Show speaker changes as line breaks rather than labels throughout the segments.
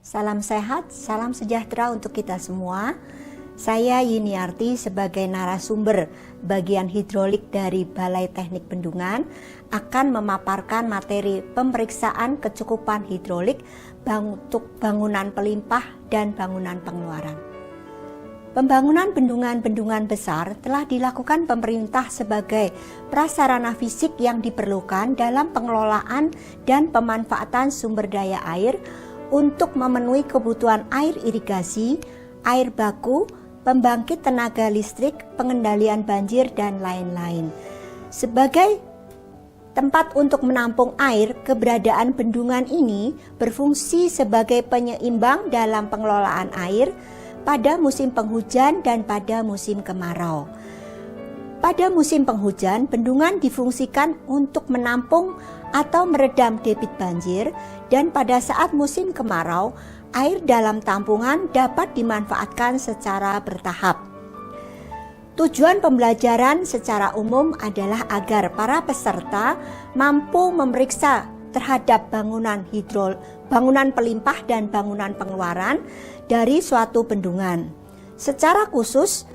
Salam sehat, salam sejahtera untuk kita semua. Saya Yuniarti sebagai narasumber bagian hidrolik dari Balai Teknik Bendungan akan memaparkan materi pemeriksaan kecukupan hidrolik untuk bangunan pelimpah dan bangunan pengeluaran. Pembangunan bendungan-bendungan besar telah dilakukan pemerintah sebagai prasarana fisik yang diperlukan dalam pengelolaan dan pemanfaatan sumber daya air untuk memenuhi kebutuhan air irigasi, air baku, pembangkit tenaga listrik, pengendalian banjir, dan lain-lain. Sebagai tempat untuk menampung air, keberadaan bendungan ini berfungsi sebagai penyeimbang dalam pengelolaan air pada musim penghujan dan pada musim kemarau. Pada musim penghujan, bendungan difungsikan untuk menampung atau meredam debit banjir, dan pada saat musim kemarau, air dalam tampungan dapat dimanfaatkan secara bertahap. Tujuan pembelajaran secara umum adalah agar para peserta mampu memeriksa terhadap bangunan pelimpah dan bangunan pengeluaran dari suatu bendungan. Secara khusus,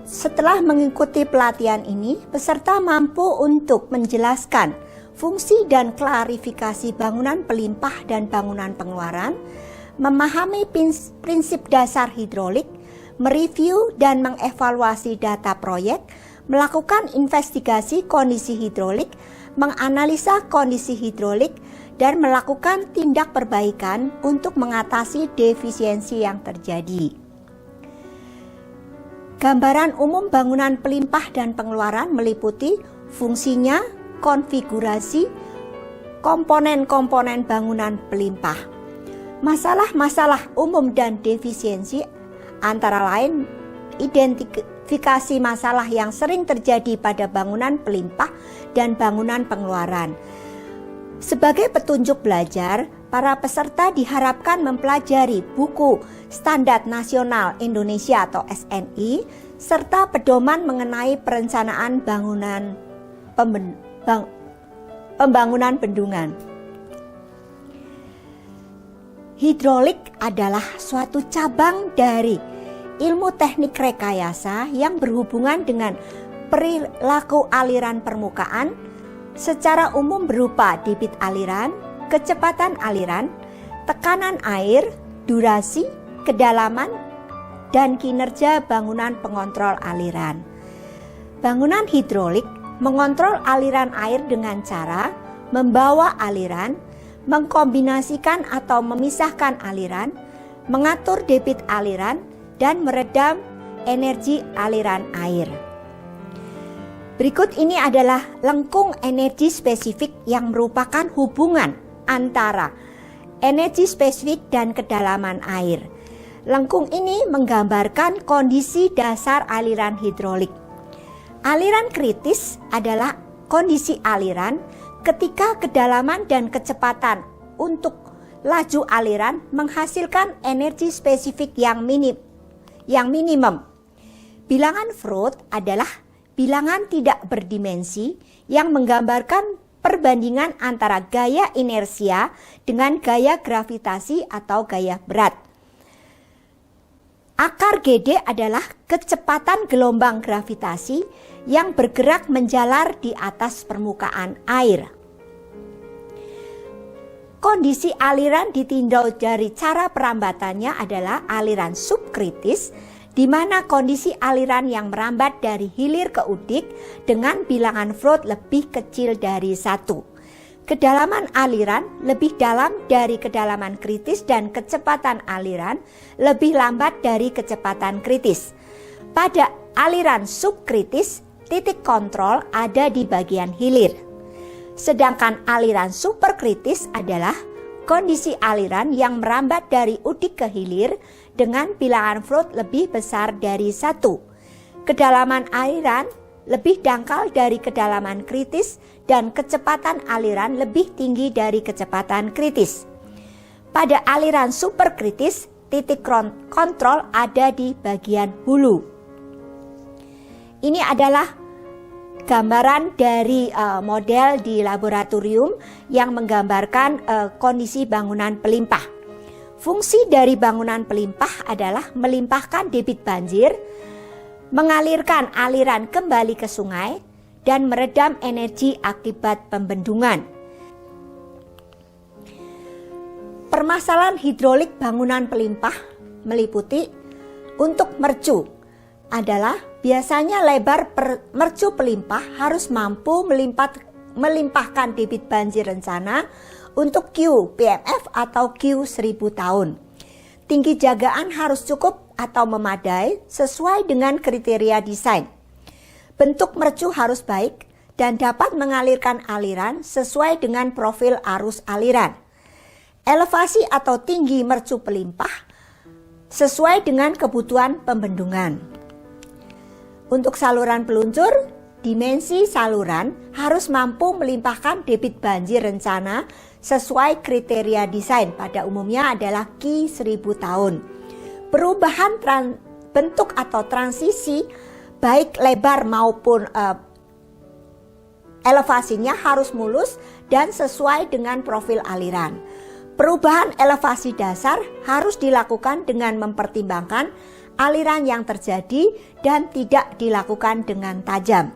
setelah mengikuti pelatihan ini, peserta mampu untuk menjelaskan fungsi dan klarifikasi bangunan pelimpah dan bangunan pengeluaran, memahami prinsip dasar hidrolik, mereview dan mengevaluasi data proyek, melakukan investigasi kondisi hidrolik, menganalisa kondisi hidrolik, dan melakukan tindak perbaikan untuk mengatasi defisiensi yang terjadi. Gambaran umum bangunan pelimpah dan pengeluaran meliputi fungsinya, konfigurasi, komponen-komponen bangunan pelimpah. Masalah-masalah umum dan defisiensi antara lain identifikasi masalah yang sering terjadi pada bangunan pelimpah dan bangunan pengeluaran. Sebagai petunjuk belajar, para peserta diharapkan mempelajari buku Standar Nasional Indonesia atau SNI serta pedoman mengenai perencanaan pembangunan bendungan. Hidrolik adalah suatu cabang dari ilmu teknik rekayasa yang berhubungan dengan perilaku aliran permukaan, secara umum berupa debit aliran, kecepatan aliran, tekanan air, durasi, kedalaman, dan kinerja bangunan pengontrol aliran. Bangunan hidrolik mengontrol aliran air dengan cara membawa aliran, mengkombinasikan atau memisahkan aliran, mengatur debit aliran, dan meredam energi aliran air. Berikut ini adalah lengkung energi spesifik yang merupakan hubungan antara energi spesifik dan kedalaman air. Lengkung ini menggambarkan kondisi dasar aliran hidrolik. Aliran kritis adalah kondisi aliran ketika kedalaman dan kecepatan untuk laju aliran menghasilkan energi spesifik yang minimum. Bilangan Freud adalah bilangan tidak berdimensi yang menggambarkan perbandingan antara gaya inersia dengan gaya gravitasi atau gaya berat. Akar GD adalah kecepatan gelombang gravitasi yang bergerak menjalar di atas permukaan air. Kondisi aliran ditinjau dari cara perambatannya adalah aliran subkritis, di mana kondisi aliran yang merambat dari hilir ke udik dengan bilangan Freud lebih kecil dari 1. Kedalaman aliran lebih dalam dari kedalaman kritis dan kecepatan aliran lebih lambat dari kecepatan kritis. Pada aliran subkritis, titik kontrol ada di bagian hilir. Sedangkan aliran superkritis adalah kondisi aliran yang merambat dari udik ke hilir dengan bilangan Freud lebih besar dari 1. Kedalaman aliran lebih dangkal dari kedalaman kritis dan kecepatan aliran lebih tinggi dari kecepatan kritis. Pada aliran superkritis, titik kontrol ada di bagian hulu. Ini adalah gambaran dari model di laboratorium yang menggambarkan kondisi bangunan pelimpah. Fungsi dari bangunan pelimpah adalah melimpahkan debit banjir, mengalirkan aliran kembali ke sungai, dan meredam energi akibat pembendungan. Permasalahan hidrolik bangunan pelimpah meliputi untuk mercu adalah biasanya lebar mercu pelimpah harus mampu melimpahkan debit banjir rencana untuk Q PMF atau Q 1000 tahun. Tinggi jagaan harus cukup atau memadai sesuai dengan kriteria desain. Bentuk mercu harus baik dan dapat mengalirkan aliran sesuai dengan profil arus aliran. Elevasi atau tinggi mercu pelimpah sesuai dengan kebutuhan pembendungan. Untuk saluran peluncur, dimensi saluran harus mampu melimpahkan debit banjir rencana sesuai kriteria desain, pada umumnya adalah Q 1000 tahun. Perubahan bentuk atau transisi baik lebar maupun elevasinya harus mulus dan sesuai dengan profil aliran. Perubahan elevasi dasar harus dilakukan dengan mempertimbangkan aliran yang terjadi dan tidak dilakukan dengan tajam.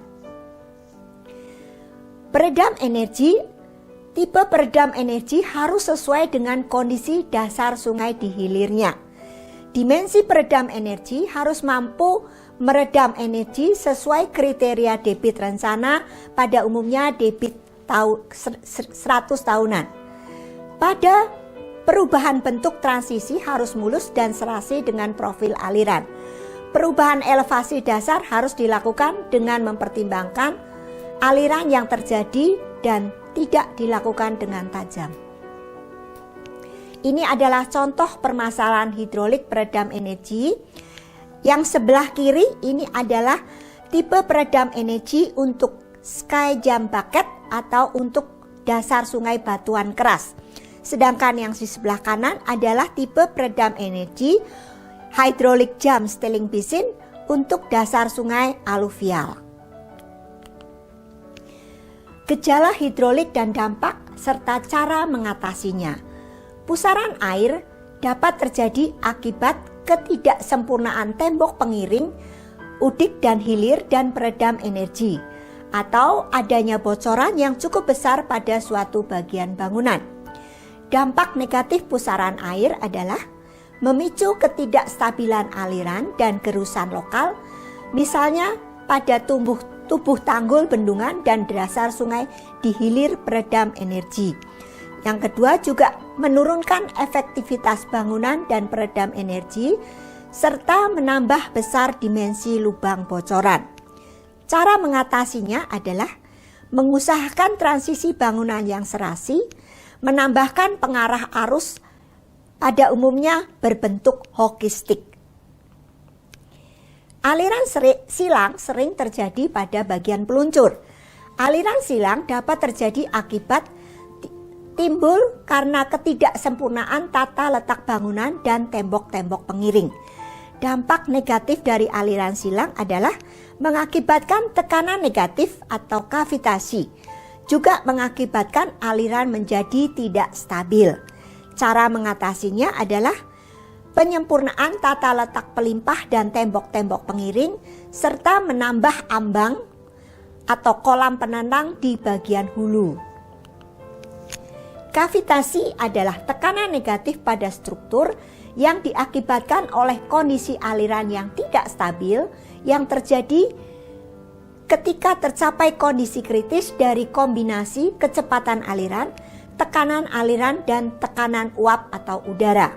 Peredam energi, tipe peredam energi harus sesuai dengan kondisi dasar sungai di hilirnya. Dimensi peredam energi harus mampu meredam energi sesuai kriteria debit rencana, pada umumnya debit 100 tahunan. Pada perubahan bentuk transisi harus mulus dan serasi dengan profil aliran. Perubahan elevasi dasar harus dilakukan dengan mempertimbangkan aliran yang terjadi dan tidak dilakukan dengan tajam. Ini adalah contoh permasalahan hidrolik peredam energi. Yang sebelah kiri ini adalah tipe peredam energi untuk sky jump bucket atau untuk dasar sungai batuan keras. Sedangkan yang di sebelah kanan adalah tipe peredam energi hydraulic jump stilling basin untuk dasar sungai aluvial. Gejala hidrolik dan dampak serta cara mengatasinya. Pusaran air dapat terjadi akibat ketidaksempurnaan tembok pengiring, udik dan hilir dan peredam energi, atau adanya bocoran yang cukup besar pada suatu bagian bangunan. Dampak negatif pusaran air adalah memicu ketidakstabilan aliran dan gerusan lokal, misalnya pada tubuh tanggul bendungan dan dasar sungai di hilir peredam energi. Yang kedua juga menurunkan efektivitas bangunan dan peredam energi, serta menambah besar dimensi lubang bocoran. Cara mengatasinya adalah mengusahakan transisi bangunan yang serasi, menambahkan pengarah arus pada umumnya berbentuk hokistik. Aliran silang sering terjadi pada bagian peluncur. Aliran silang dapat terjadi akibat timbul karena ketidaksempurnaan tata letak bangunan dan tembok-tembok pengiring. Dampak negatif dari aliran silang adalah mengakibatkan tekanan negatif atau kavitasi, juga mengakibatkan aliran menjadi tidak stabil. Cara mengatasinya adalah penyempurnaan tata letak pelimpah dan tembok-tembok pengiring, serta menambah ambang atau kolam penentang di bagian hulu. Kavitasi adalah tekanan negatif pada struktur yang diakibatkan oleh kondisi aliran yang tidak stabil yang terjadi ketika tercapai kondisi kritis dari kombinasi kecepatan aliran, tekanan aliran, dan tekanan uap atau udara.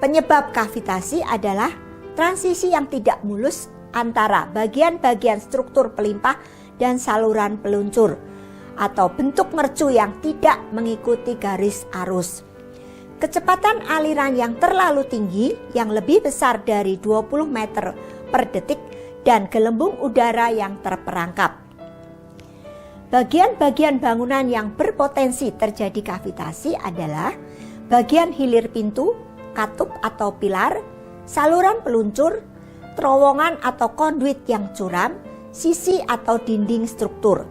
Penyebab kavitasi adalah transisi yang tidak mulus antara bagian-bagian struktur pelimpah dan saluran peluncur, atau bentuk mercu yang tidak mengikuti garis arus. Kecepatan aliran yang terlalu tinggi, yang lebih besar dari 20 meter per detik, dan gelembung udara yang terperangkap. Bagian-bagian bangunan yang berpotensi terjadi kavitasi adalah bagian hilir pintu, katup atau pilar, saluran peluncur, terowongan atau konduit yang curam, sisi atau dinding struktur.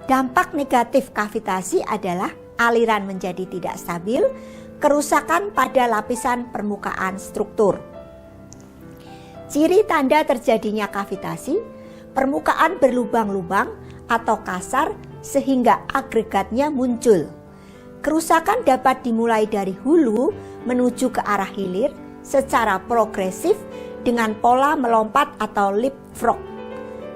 Dampak negatif kavitasi adalah aliran menjadi tidak stabil, kerusakan pada lapisan permukaan struktur. Ciri tanda terjadinya kavitasi, permukaan berlubang-lubang atau kasar sehingga agregatnya muncul. Kerusakan dapat dimulai dari hulu menuju ke arah hilir secara progresif dengan pola melompat atau leapfrog.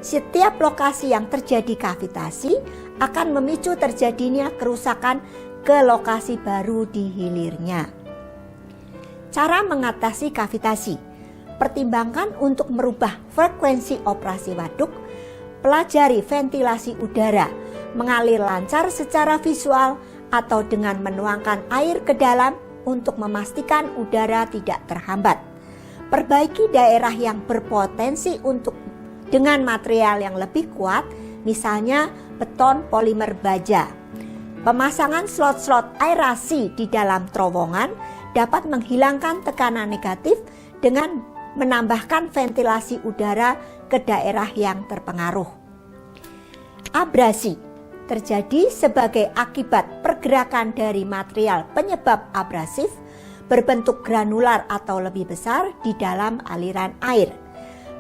Setiap lokasi yang terjadi kavitasi akan memicu terjadinya kerusakan ke lokasi baru di hilirnya. Cara mengatasi kavitasi: pertimbangkan untuk merubah frekuensi operasi waduk, pelajari ventilasi udara, mengalir lancar secara visual atau dengan menuangkan air ke dalam untuk memastikan udara tidak terhambat. Perbaiki daerah yang berpotensi dengan material yang lebih kuat, misalnya beton polimer baja. Pemasangan slot-slot aerasi di dalam terowongan dapat menghilangkan tekanan negatif dengan menambahkan ventilasi udara ke daerah yang terpengaruh. Abrasi terjadi sebagai akibat pergerakan dari material penyebab abrasif berbentuk granular atau lebih besar di dalam aliran air.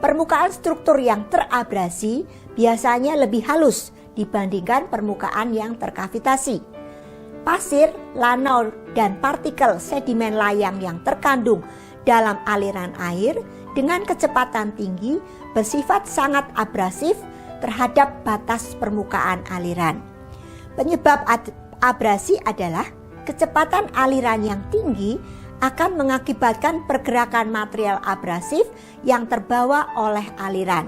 Permukaan struktur yang terabrasi biasanya lebih halus dibandingkan permukaan yang terkavitasi. Pasir, lanau, dan partikel sedimen layang yang terkandung dalam aliran air dengan kecepatan tinggi bersifat sangat abrasif terhadap batas permukaan aliran. Penyebab abrasi adalah kecepatan aliran yang tinggi akan mengakibatkan pergerakan material abrasif yang terbawa oleh aliran.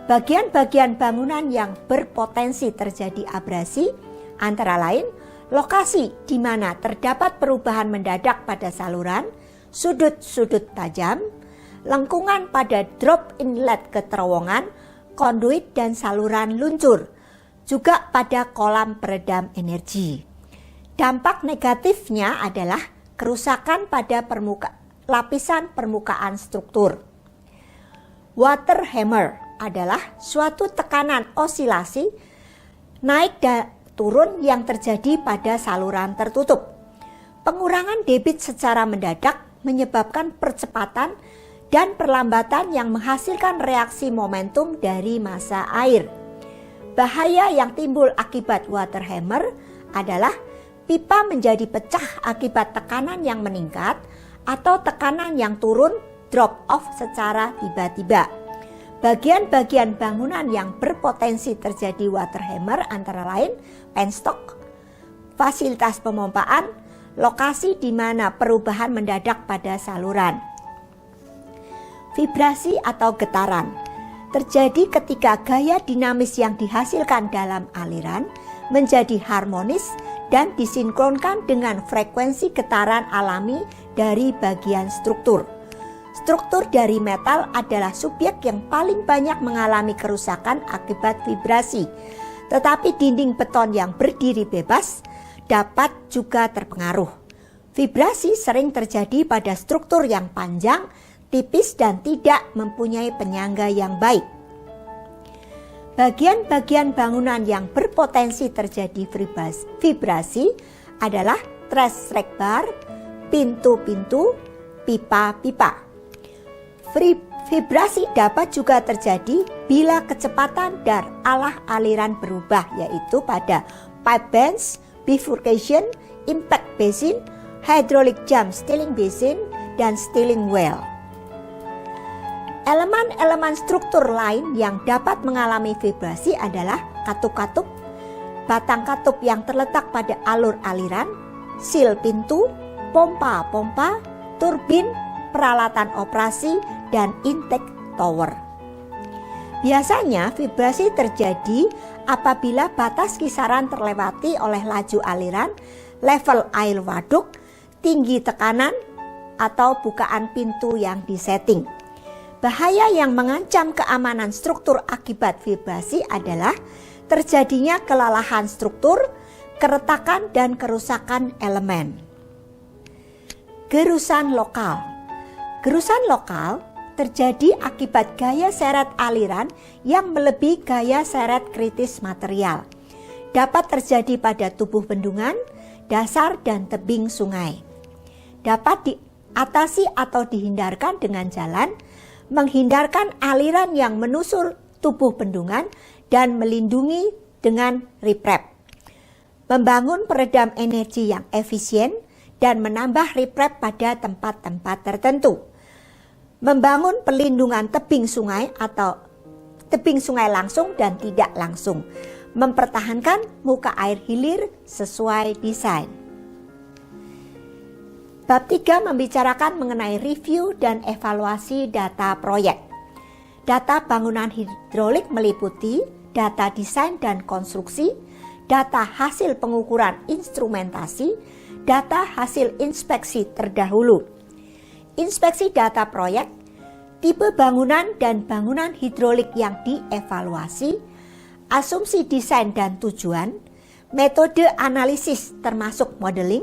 Bagian-bagian bangunan yang berpotensi terjadi abrasi antara lain lokasi di mana terdapat perubahan mendadak pada saluran, sudut-sudut tajam, lengkungan pada drop inlet ke terowongan, konduit dan saluran luncur, juga pada kolam peredam energi. Dampak negatifnya adalah kerusakan pada lapisan permukaan struktur. Water hammer adalah suatu tekanan osilasi naik dan turun yang terjadi pada saluran tertutup. Pengurangan debit secara mendadak menyebabkan percepatan dan perlambatan yang menghasilkan reaksi momentum dari massa air. Bahaya yang timbul akibat water hammer adalah pipa menjadi pecah akibat tekanan yang meningkat atau tekanan yang turun drop off secara tiba-tiba. Bagian-bagian bangunan yang berpotensi terjadi water hammer antara lain penstock, fasilitas pemompaan, lokasi di mana perubahan mendadak pada saluran. Vibrasi atau getaran terjadi ketika gaya dinamis yang dihasilkan dalam aliran menjadi harmonis dan disinkronkan dengan frekuensi getaran alami dari bagian struktur. Struktur dari metal adalah subjek yang paling banyak mengalami kerusakan akibat vibrasi, tetapi dinding beton yang berdiri bebas dapat juga terpengaruh. Vibrasi sering terjadi pada struktur yang panjang, tipis dan tidak mempunyai penyangga yang baik. Bagian-bagian bangunan yang berpotensi terjadi vibrasi adalah trash rack bar, pintu-pintu, pipa-pipa. Vibrasi dapat juga terjadi bila kecepatan dan arah aliran berubah, yaitu pada pipe bands, bifurcation, impact basin, hydraulic jump steering basin, dan steering well. Elemen-elemen struktur lain yang dapat mengalami vibrasi adalah katup-katup, batang katup yang terletak pada alur aliran, sil pintu, pompa-pompa, turbin, peralatan operasi, dan intake tower. Biasanya vibrasi terjadi apabila batas kisaran terlewati oleh laju aliran, level air waduk, tinggi tekanan, atau bukaan pintu yang disetting. Bahaya yang mengancam keamanan struktur akibat vibrasi adalah terjadinya kelelahan struktur, keretakan, dan kerusakan elemen. Gerusan lokal. Gerusan lokal terjadi akibat gaya seret aliran yang melebihi gaya seret kritis material. Dapat terjadi pada tubuh bendungan, dasar, dan tebing sungai. dapat diatasi atau dihindarkan dengan jalan menghindarkan aliran yang menusuk tubuh bendungan dan melindungi dengan riprap. Membangun peredam energi yang efisien dan menambah riprap pada tempat-tempat tertentu. Membangun perlindungan tebing sungai atau tebing sungai langsung dan tidak langsung. Mempertahankan muka air hilir sesuai desain. Bab 3 membicarakan mengenai review dan evaluasi data proyek. Data bangunan hidrolik meliputi data desain dan konstruksi, data hasil pengukuran instrumentasi, data hasil inspeksi terdahulu. Inspeksi data proyek, tipe bangunan dan bangunan hidrolik yang dievaluasi, asumsi desain dan tujuan, metode analisis termasuk modeling,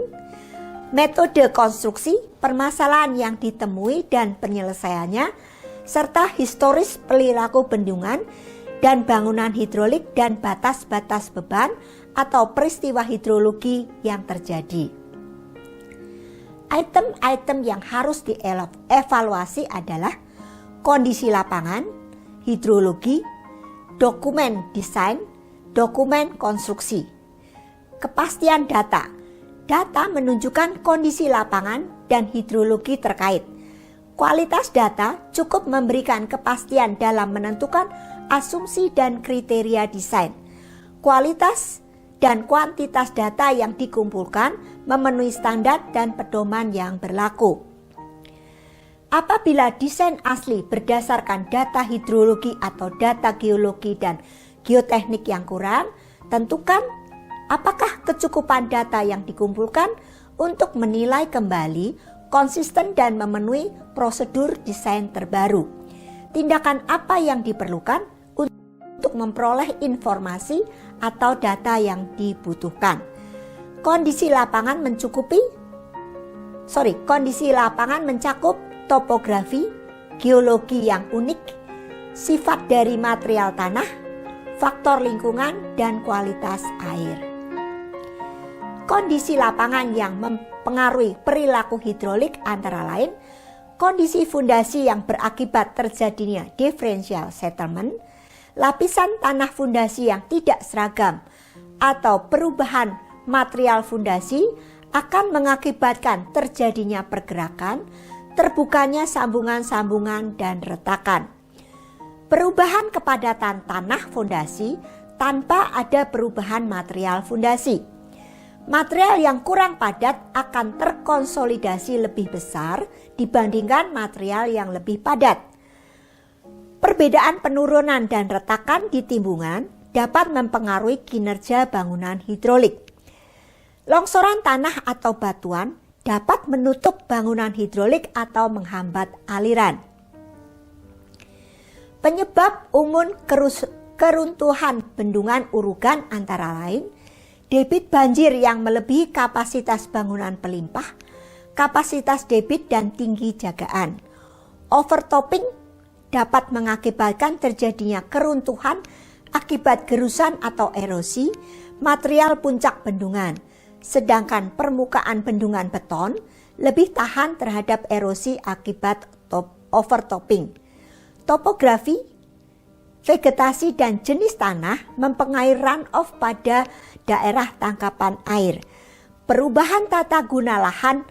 metode konstruksi, permasalahan yang ditemui dan penyelesaiannya, serta historis perilaku bendungan dan bangunan hidrolik dan batas-batas beban atau peristiwa hidrologi yang terjadi. Item-item yang harus dievaluasi adalah kondisi lapangan, hidrologi, dokumen desain, dokumen konstruksi. Kepastian data. Data menunjukkan kondisi lapangan dan hidrologi terkait. Kualitas data cukup memberikan kepastian dalam menentukan asumsi dan kriteria desain. Kualitas dan kuantitas data yang dikumpulkan memenuhi standar dan pedoman yang berlaku. Apabila desain asli berdasarkan data hidrologi atau data geologi dan geoteknik yang kurang, tentukan apakah kecukupan data yang dikumpulkan untuk menilai kembali konsisten dan memenuhi prosedur desain terbaru. Tindakan apa yang diperlukan untuk memperoleh informasi atau data yang dibutuhkan. Kondisi lapangan mencakup topografi, geologi yang unik, sifat dari material tanah, faktor lingkungan, dan kualitas air. Kondisi lapangan yang mempengaruhi perilaku hidrolik antara lain kondisi fondasi yang berakibat terjadinya differential settlement, lapisan tanah fondasi yang tidak seragam, atau perubahan material fondasi akan mengakibatkan terjadinya pergerakan, terbukanya sambungan-sambungan dan retakan. Perubahan kepadatan tanah fondasi tanpa ada perubahan material fondasi. Material yang kurang padat akan terkonsolidasi lebih besar dibandingkan material yang lebih padat. Perbedaan penurunan dan retakan di timbungan dapat mempengaruhi kinerja bangunan hidrolik. Longsoran tanah atau batuan dapat menutup bangunan hidrolik atau menghambat aliran. Penyebab umum keruntuhan bendungan Urugan antara lain debit banjir yang melebihi kapasitas bangunan pelimpah, kapasitas debit dan tinggi jagaan. Overtopping dapat mengakibatkan terjadinya keruntuhan akibat gerusan atau erosi material puncak bendungan, sedangkan permukaan bendungan beton lebih tahan terhadap erosi akibat overtopping. Topografi, vegetasi dan jenis tanah mempengaruhi runoff pada daerah tangkapan air. Perubahan tata guna lahan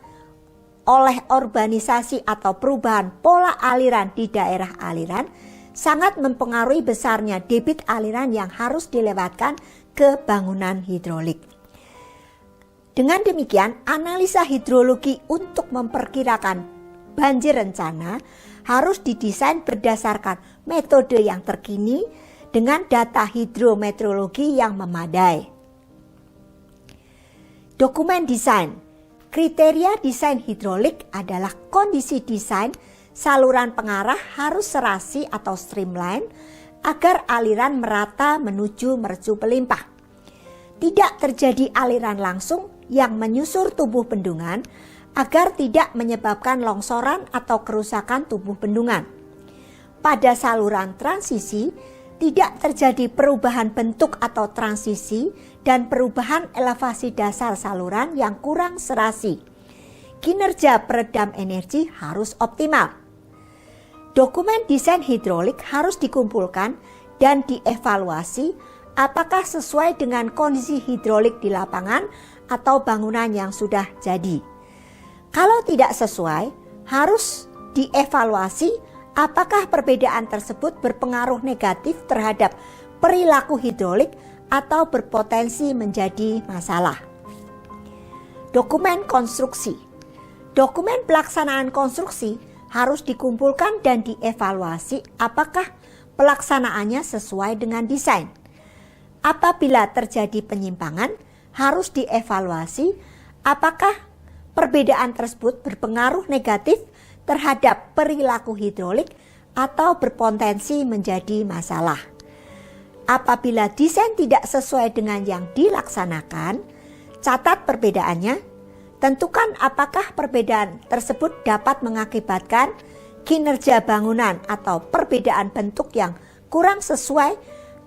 oleh urbanisasi atau perubahan pola aliran di daerah aliran sangat mempengaruhi besarnya debit aliran yang harus dilewatkan ke bangunan hidrolik. Dengan demikian, analisa hidrologi untuk memperkirakan banjir rencana harus didesain berdasarkan metode yang terkini dengan data hidrometeorologi yang memadai. Dokumen desain. Kriteria desain hidrolik adalah kondisi desain saluran pengarah harus serasi atau streamline agar aliran merata menuju mercu pelimpah. Tidak terjadi aliran langsung yang menyusur tubuh bendungan agar tidak menyebabkan longsoran atau kerusakan tubuh bendungan. Pada saluran transisi, tidak terjadi perubahan bentuk atau transisi dan perubahan elevasi dasar saluran yang kurang serasi. kinerja peredam energi harus optimal. Dokumen desain hidrolik harus dikumpulkan dan dievaluasi apakah sesuai dengan kondisi hidrolik di lapangan atau bangunan yang sudah jadi. Kalau tidak sesuai, harus dievaluasi apakah perbedaan tersebut berpengaruh negatif terhadap perilaku hidrolik atau berpotensi menjadi masalah. Dokumen konstruksi. Dokumen pelaksanaan konstruksi harus dikumpulkan dan dievaluasi apakah pelaksanaannya sesuai dengan desain. Apabila terjadi penyimpangan, harus dievaluasi apakah perbedaan tersebut berpengaruh negatif terhadap perilaku hidrolik atau berpotensi menjadi masalah. Apabila desain tidak sesuai dengan yang dilaksanakan, catat perbedaannya, tentukan apakah perbedaan tersebut dapat mengakibatkan kinerja bangunan atau perbedaan bentuk yang kurang sesuai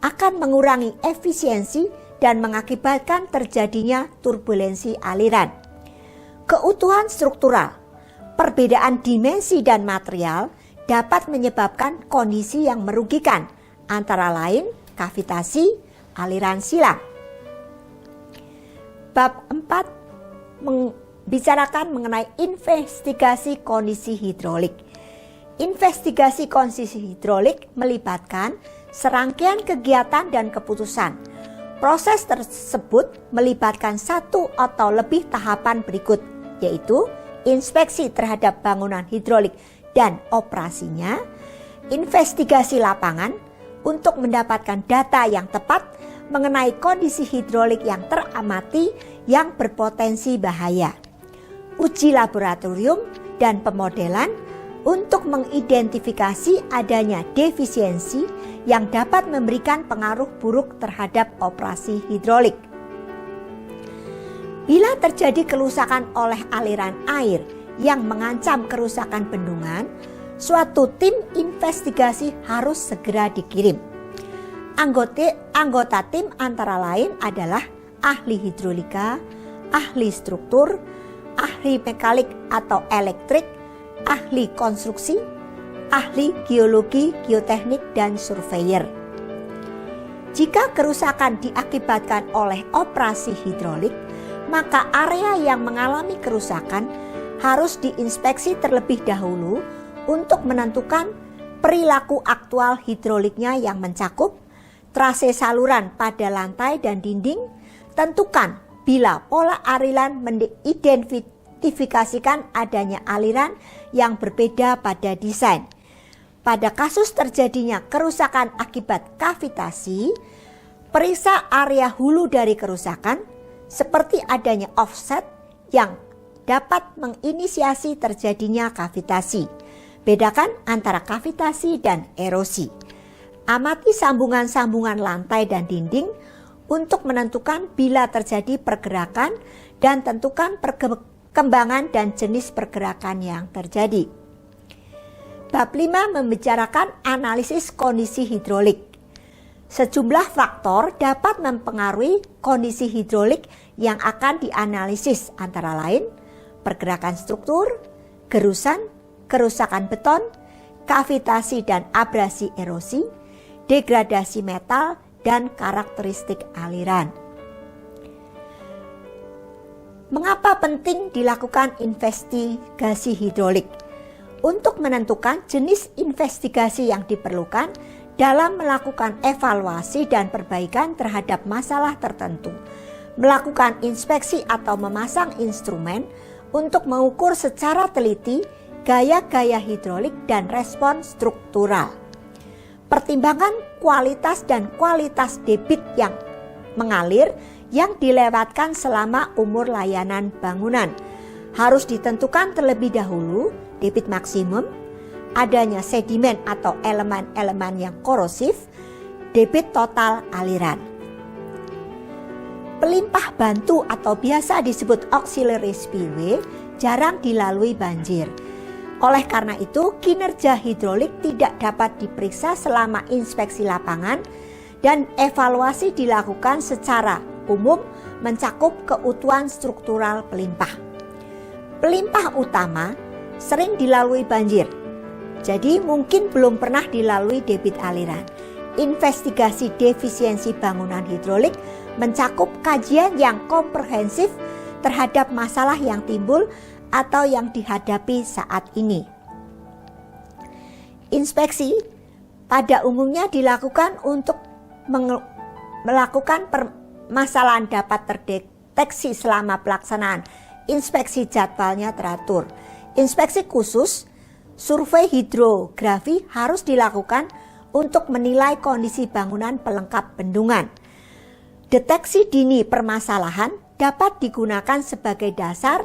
akan mengurangi efisiensi dan mengakibatkan terjadinya turbulensi aliran. Keutuhan struktural. Perbedaan dimensi dan material dapat menyebabkan kondisi yang merugikan, antara lain kavitasi, aliran silang. Bab 4 membicarakan mengenai investigasi kondisi hidrolik. Investigasi kondisi hidrolik melibatkan serangkaian kegiatan dan keputusan. Proses tersebut melibatkan satu atau lebih tahapan berikut, yaitu inspeksi terhadap bangunan hidrolik dan operasinya, investigasi lapangan untuk mendapatkan data yang tepat mengenai kondisi hidrolik yang teramati yang berpotensi bahaya, uji laboratorium dan pemodelan untuk mengidentifikasi adanya defisiensi yang dapat memberikan pengaruh buruk terhadap operasi hidrolik. Bila terjadi kerusakan oleh aliran air yang mengancam kerusakan bendungan, suatu tim investigasi harus segera dikirim. Anggota tim antara lain adalah ahli hidrolika, ahli struktur, ahli mekanik atau elektrik, ahli konstruksi, ahli geologi, geoteknik, dan surveyor. Jika kerusakan diakibatkan oleh operasi hidrolik, maka area yang mengalami kerusakan harus diinspeksi terlebih dahulu untuk menentukan perilaku aktual hidroliknya yang mencakup trase saluran pada lantai dan dinding. Tentukan bila pola aliran mengidentifikasikan adanya aliran yang berbeda pada desain. Pada kasus terjadinya kerusakan akibat kavitasi, periksa area hulu dari kerusakan seperti adanya offset yang dapat menginisiasi terjadinya kavitasi. Bedakan antara kavitasi dan erosi. Amati sambungan-sambungan lantai dan dinding untuk menentukan bila terjadi pergerakan dan tentukan perkembangan dan jenis pergerakan yang terjadi. Bab 5 membicarakan analisis kondisi hidrolik. Sejumlah faktor dapat mempengaruhi kondisi hidrolik yang akan dianalisis, antara lain pergerakan struktur, gerusan, kerusakan beton, kavitasi dan abrasi erosi, degradasi metal, dan karakteristik aliran. Mengapa penting dilakukan investigasi hidrolik? Untuk menentukan jenis investigasi yang diperlukan dalam melakukan evaluasi dan perbaikan terhadap masalah tertentu, melakukan inspeksi atau memasang instrumen untuk mengukur secara teliti gaya-gaya hidrolik dan respon struktural. Pertimbangan kualitas dan kualitas debit yang mengalir yang dilewatkan selama umur layanan bangunan harus ditentukan terlebih dahulu. Debit maksimum, adanya sedimen atau elemen-elemen yang korosif, debit total aliran. Pelimpah bantu atau biasa disebut auxiliary spillway jarang dilalui banjir. Oleh karena itu, kinerja hidrolik tidak dapat diperiksa selama inspeksi lapangan dan evaluasi dilakukan secara umum mencakup keutuhan struktural pelimpah. Pelimpah utama sering dilalui banjir, jadi mungkin belum pernah dilalui debit aliran. Investigasi defisiensi bangunan hidrolik mencakup kajian yang komprehensif terhadap masalah yang timbul atau yang dihadapi saat ini. Inspeksi pada umumnya dilakukan untuk melakukan permasalahan dapat terdeteksi selama pelaksanaan inspeksi, jadwalnya teratur. Inspeksi khusus, survei hidrografi harus dilakukan untuk menilai kondisi bangunan pelengkap bendungan. Deteksi dini permasalahan dapat digunakan sebagai dasar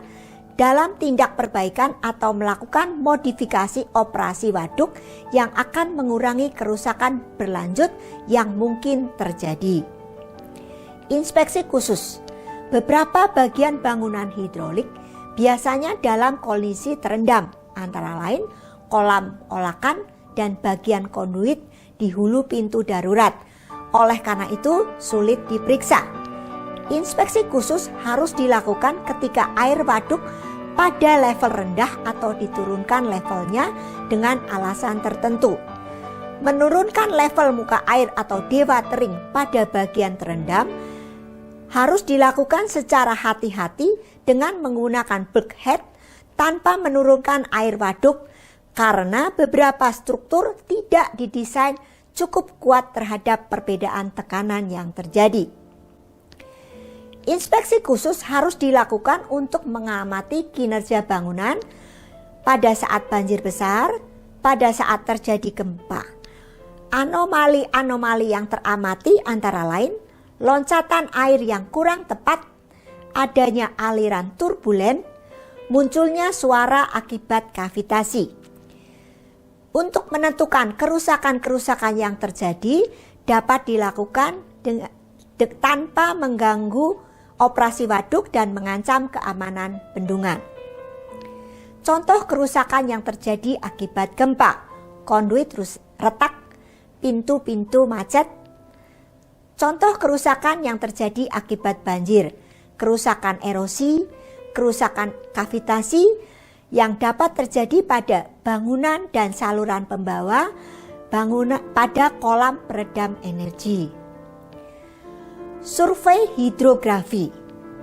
dalam tindak perbaikan atau melakukan modifikasi operasi waduk yang akan mengurangi kerusakan berlanjut yang mungkin terjadi. Inspeksi khusus. Beberapa bagian bangunan hidrolik biasanya dalam kondisi terendam, antara lain kolam olakan dan bagian konduit di hulu pintu darurat. Oleh karena itu, sulit diperiksa. Inspeksi khusus harus dilakukan ketika air waduk pada level rendah atau diturunkan levelnya dengan alasan tertentu. Menurunkan level muka air atau dewatering pada bagian terendam harus dilakukan secara hati-hati dengan menggunakan bulkhead tanpa menurunkan air waduk karena beberapa struktur tidak didesain cukup kuat terhadap perbedaan tekanan yang terjadi. Inspeksi khusus harus dilakukan untuk mengamati kinerja bangunan pada saat banjir besar, pada saat terjadi gempa. Anomali-anomali yang teramati antara lain loncatan air yang kurang tepat, adanya aliran turbulen, munculnya suara akibat kavitasi. Untuk menentukan kerusakan-kerusakan yang terjadi dapat dilakukan tanpa mengganggu operasi waduk dan mengancam keamanan bendungan. Contoh kerusakan yang terjadi akibat gempa: konduit retak, pintu-pintu macet. Contoh kerusakan yang terjadi akibat banjir: kerusakan erosi, kerusakan kavitasi yang dapat terjadi pada bangunan dan saluran pembawa bangunan pada kolam peredam energi. Survei hidrografi.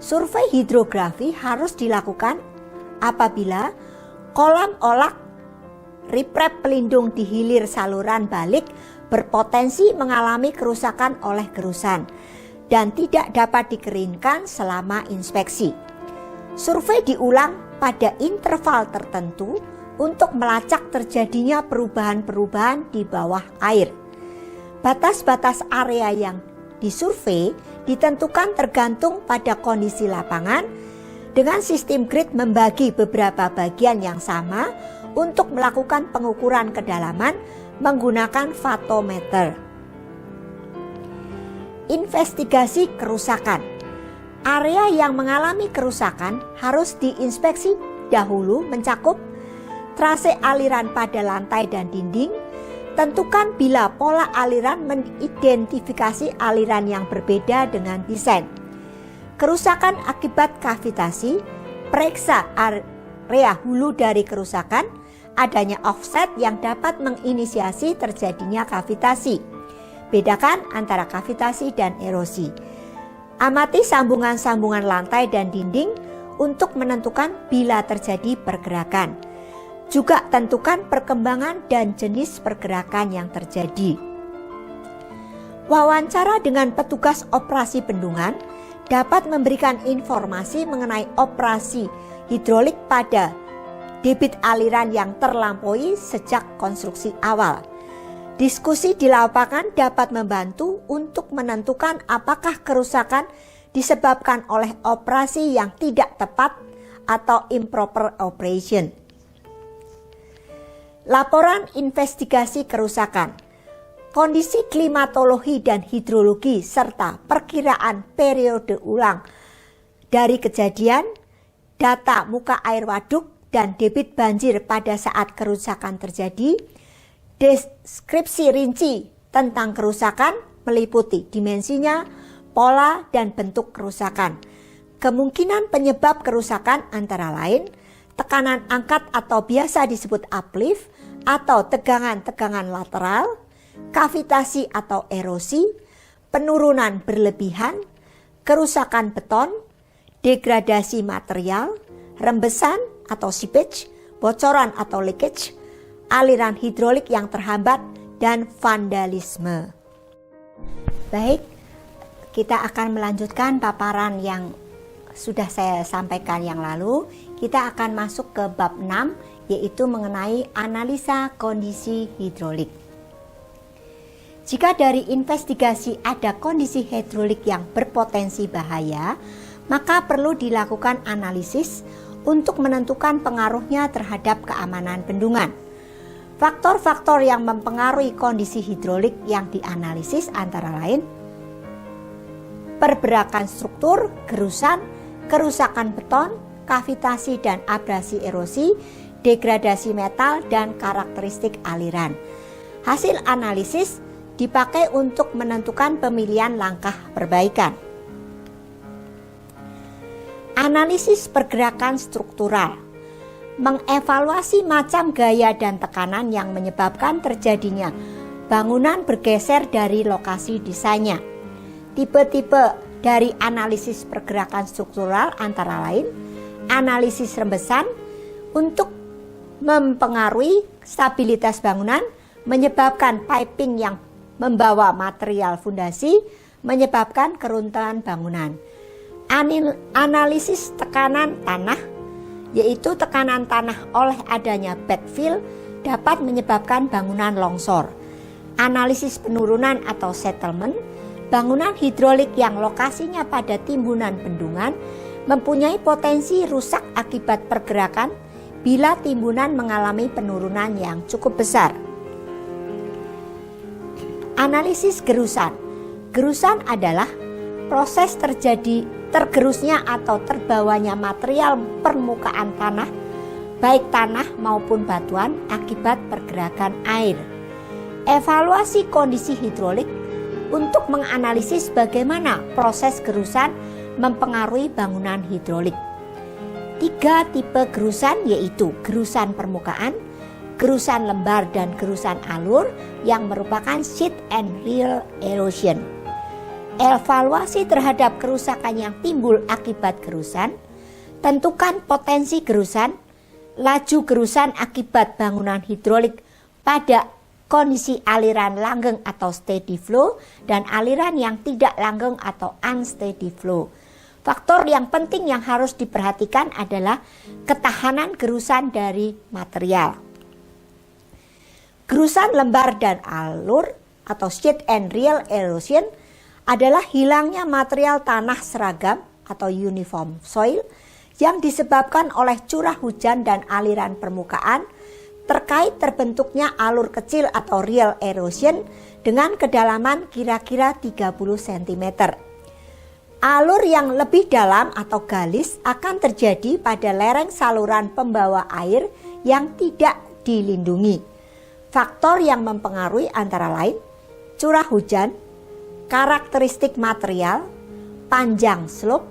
Survei hidrografi harus dilakukan apabila kolam olak riprap pelindung di hilir saluran balik berpotensi mengalami kerusakan oleh gerusan dan tidak dapat dikeringkan selama inspeksi. Survei diulang pada interval tertentu untuk melacak terjadinya perubahan-perubahan di bawah air. Batas-batas area yang disurvei ditentukan tergantung pada kondisi lapangan dengan sistem grid membagi beberapa bagian yang sama untuk melakukan pengukuran kedalaman menggunakan vatometer. Investigasi kerusakan. Area yang mengalami kerusakan harus diinspeksi dahulu mencakup trase aliran pada lantai dan dinding. Tentukan bila pola aliran mengidentifikasi aliran yang berbeda dengan desain. Kerusakan akibat kavitasi, periksa area hulu dari kerusakan, adanya offset yang dapat menginisiasi terjadinya kavitasi. Bedakan antara kavitasi dan erosi. Amati sambungan-sambungan lantai dan dinding untuk menentukan bila terjadi pergerakan. Juga tentukan perkembangan dan jenis pergerakan yang terjadi. Wawancara dengan petugas operasi bendungan dapat memberikan informasi mengenai operasi hidrolik pada debit aliran yang terlampaui sejak konstruksi awal. Diskusi di lapangan dapat membantu untuk menentukan apakah kerusakan disebabkan oleh operasi yang tidak tepat atau improper operation. Laporan investigasi kerusakan, kondisi klimatologi dan hidrologi serta perkiraan periode ulang dari kejadian, data muka air waduk dan debit banjir pada saat kerusakan terjadi, deskripsi rinci tentang kerusakan meliputi dimensinya, pola dan bentuk kerusakan. Kemungkinan penyebab kerusakan antara lain tekanan angkat atau biasa disebut uplift atau tegangan-tegangan lateral, kavitasi atau erosi, penurunan berlebihan, kerusakan beton, degradasi material, rembesan atau seepage, bocoran atau leakage, aliran hidrolik yang terhambat, dan vandalisme. Baik, kita akan melanjutkan paparan yang sudah saya sampaikan yang lalu. Kita akan masuk ke bab 6, yaitu mengenai analisa kondisi hidrolik. Jika dari investigasi ada kondisi hidrolik yang berpotensi bahaya, maka perlu dilakukan analisis untuk menentukan pengaruhnya terhadap keamanan bendungan. Faktor-faktor yang mempengaruhi kondisi hidrolik yang dianalisis antara lain perberakan struktur, gerusan, kerusakan beton, kavitasi dan abrasi erosi, degradasi metal, dan karakteristik aliran. Hasil analisis dipakai untuk menentukan pemilihan langkah perbaikan. Analisis pergerakan struktural mengevaluasi macam gaya dan tekanan yang menyebabkan terjadinya bangunan bergeser dari lokasi desainnya. Tipe-tipe dari analisis pergerakan struktural antara lain analisis rembesan untuk mempengaruhi stabilitas bangunan, menyebabkan piping yang membawa material fondasi, menyebabkan keruntuhan bangunan. Analisis tekanan tanah, yaitu tekanan tanah oleh adanya backfill dapat menyebabkan bangunan longsor. Analisis penurunan atau settlement, bangunan hidrolik yang lokasinya pada timbunan bendungan mempunyai potensi rusak akibat pergerakan bila timbunan mengalami penurunan yang cukup besar. Analisis gerusan. Gerusan adalah proses tergerusnya atau terbawanya material permukaan tanah, baik tanah maupun batuan akibat pergerakan air. Evaluasi kondisi hidrolik untuk menganalisis bagaimana proses gerusan mempengaruhi bangunan hidrolik. 3 tipe gerusan yaitu gerusan permukaan, gerusan lembar, dan gerusan alur yang merupakan sheet and rill erosion. Evaluasi terhadap kerusakan yang timbul akibat gerusan, tentukan potensi gerusan, laju gerusan akibat bangunan hidrolik pada kondisi aliran langgeng atau steady flow dan aliran yang tidak langgeng atau unsteady flow. Faktor yang penting yang harus diperhatikan adalah ketahanan gerusan dari material. Gerusan lembar dan alur atau sheet and rill erosion adalah hilangnya material tanah seragam atau uniform soil yang disebabkan oleh curah hujan dan aliran permukaan terkait terbentuknya alur kecil atau rill erosion dengan kedalaman kira-kira 30 cm. Alur yang lebih dalam atau galis akan terjadi pada lereng saluran pembawa air yang tidak dilindungi. Faktor yang mempengaruhi antara lain curah hujan, karakteristik material, panjang slope,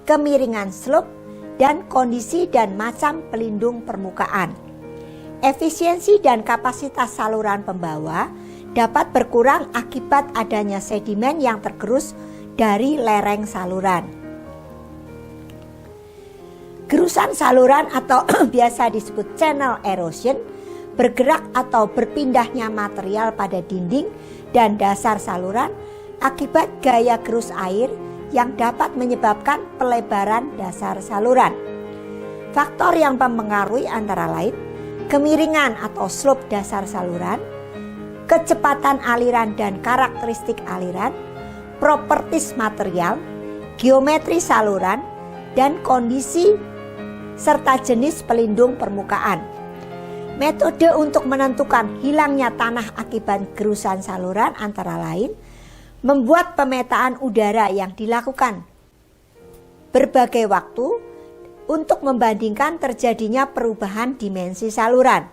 kemiringan slope, dan kondisi dan macam pelindung permukaan. Efisiensi dan kapasitas saluran pembawa dapat berkurang akibat adanya sedimen yang tergerus dari lereng saluran. Gerusan saluran atau biasa disebut channel erosion bergerak atau berpindahnya material pada dinding dan dasar saluran akibat gaya gerus air yang dapat menyebabkan pelebaran dasar saluran. Faktor yang mempengaruhi antara lain kemiringan atau slope dasar saluran, kecepatan aliran dan karakteristik aliran, properties material, geometri saluran, dan kondisi serta jenis pelindung permukaan. Metode untuk menentukan hilangnya tanah akibat gerusan saluran antara lain membuat pemetaan udara yang dilakukan berbagai waktu untuk membandingkan terjadinya perubahan dimensi saluran,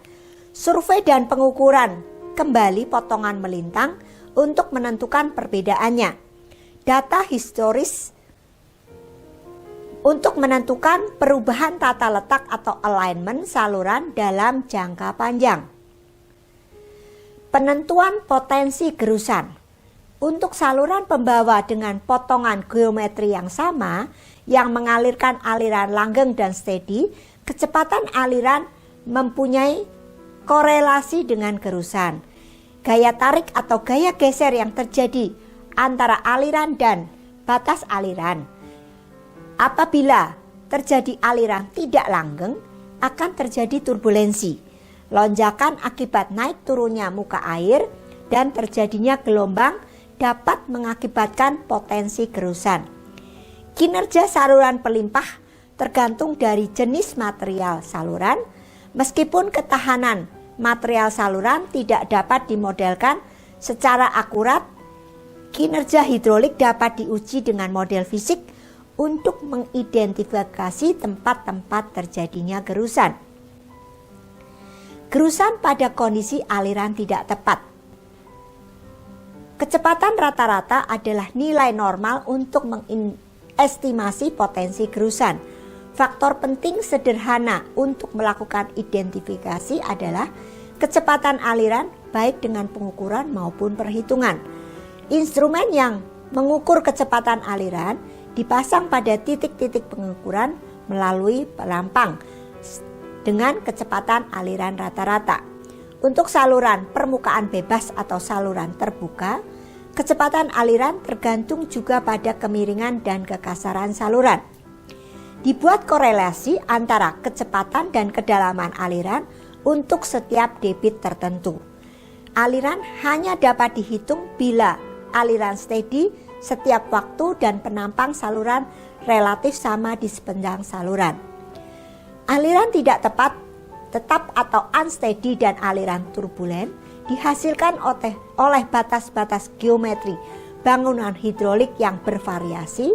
survei dan pengukuran kembali potongan melintang untuk menentukan perbedaannya, data historis untuk menentukan perubahan tata letak atau alignment saluran dalam jangka panjang. Penentuan potensi gerusan. Untuk saluran pembawa dengan potongan geometri yang sama, yang mengalirkan aliran langgeng dan steady, kecepatan aliran mempunyai korelasi dengan gerusan. Gaya tarik atau gaya geser yang terjadi antara aliran dan batas aliran. Apabila terjadi aliran tidak langgeng, akan terjadi turbulensi, lonjakan akibat naik turunnya muka air, dan terjadinya gelombang dapat mengakibatkan potensi gerusan. Kinerja saluran pelimpah tergantung dari jenis material saluran, meskipun ketahanan material saluran tidak dapat dimodelkan secara akurat. Kinerja hidrolik dapat diuji dengan model fisik untuk mengidentifikasi tempat-tempat terjadinya gerusan. Gerusan pada kondisi aliran tidak tepat. Kecepatan rata-rata adalah nilai normal untuk mengestimasi potensi gerusan. Faktor penting sederhana untuk melakukan identifikasi adalah kecepatan aliran baik dengan pengukuran maupun perhitungan. Instrumen yang mengukur kecepatan aliran dipasang pada titik-titik pengukuran melalui pelampang dengan kecepatan aliran rata-rata. Untuk saluran permukaan bebas atau saluran terbuka, kecepatan aliran tergantung juga pada kemiringan dan kekasaran saluran. Dibuat korelasi antara kecepatan dan kedalaman aliran untuk setiap debit tertentu. Aliran hanya dapat dihitung bila aliran steady setiap waktu dan penampang saluran relatif sama di sepanjang saluran. Aliran tidak tetap atau unsteady dan aliran turbulen dihasilkan oleh batas-batas geometri bangunan hidrolik yang bervariasi,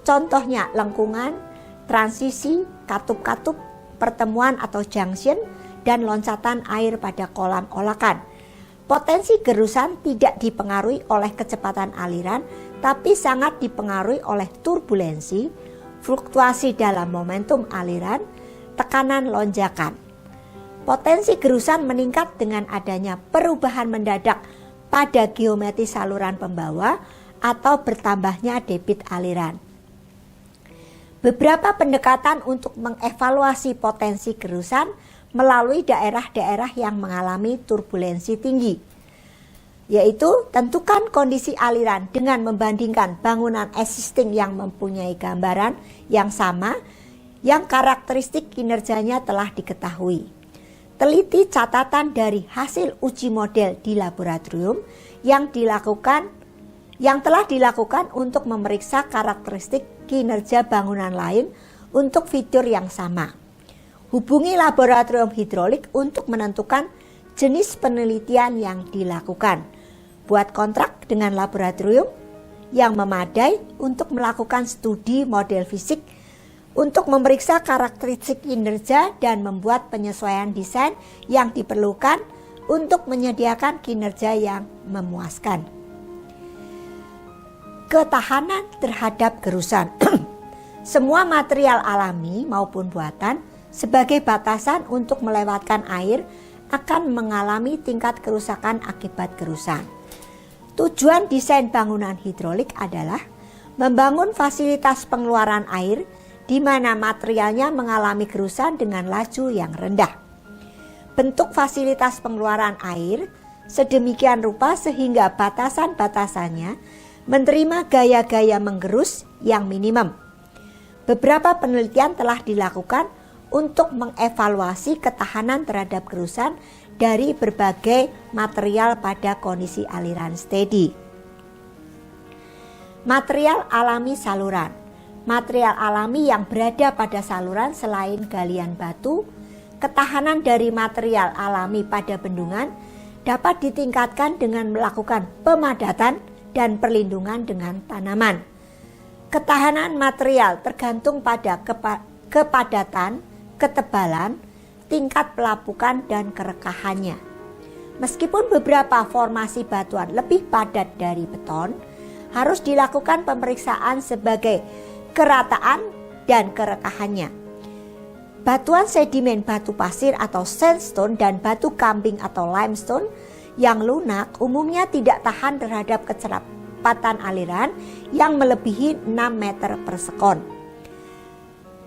contohnya lengkungan, transisi, katup-katup, pertemuan atau junction, dan loncatan air pada kolam olakan. Potensi gerusan tidak dipengaruhi oleh kecepatan aliran, tapi sangat dipengaruhi oleh turbulensi, fluktuasi dalam momentum aliran, tekanan lonjakan. Potensi gerusan meningkat dengan adanya perubahan mendadak pada geometri saluran pembawa atau bertambahnya debit aliran. Beberapa pendekatan untuk mengevaluasi potensi gerusan melalui daerah-daerah yang mengalami turbulensi tinggi, yaitu tentukan kondisi aliran dengan membandingkan bangunan existing yang mempunyai gambaran yang sama yang karakteristik kinerjanya telah diketahui. Teliti catatan dari hasil uji model di laboratorium yang telah dilakukan untuk memeriksa karakteristik kinerja bangunan lain untuk fitur yang sama. Hubungi laboratorium hidrolik untuk menentukan jenis penelitian yang dilakukan. Buat kontrak dengan laboratorium yang memadai untuk melakukan studi model fisik untuk memeriksa karakteristik kinerja dan membuat penyesuaian desain yang diperlukan untuk menyediakan kinerja yang memuaskan. Ketahanan terhadap gerusan. Semua material alami maupun buatan sebagai batasan untuk melewatkan air akan mengalami tingkat kerusakan akibat gerusan. Tujuan desain bangunan hidrolik adalah membangun fasilitas pengeluaran air di mana materialnya mengalami gerusan dengan laju yang rendah. Bentuk fasilitas pengeluaran air sedemikian rupa sehingga batasan-batasannya menerima gaya-gaya menggerus yang minimum. Beberapa penelitian telah dilakukan untuk mengevaluasi ketahanan terhadap gerusan dari berbagai material pada kondisi aliran steady. Material alami saluran. Material alami yang berada pada saluran selain galian batu, ketahanan dari material alami pada bendungan dapat ditingkatkan dengan melakukan pemadatan dan perlindungan dengan tanaman. Ketahanan material tergantung pada kepadatan, ketebalan, tingkat pelapukan, dan kerekahannya. Meskipun beberapa formasi batuan lebih padat dari beton, harus dilakukan pemeriksaan sebagai kerataan dan kerekahannya. Batuan sedimen batu pasir atau sandstone dan batu kambing atau limestone yang lunak umumnya tidak tahan terhadap kecepatan aliran yang melebihi 6 meter per sekon.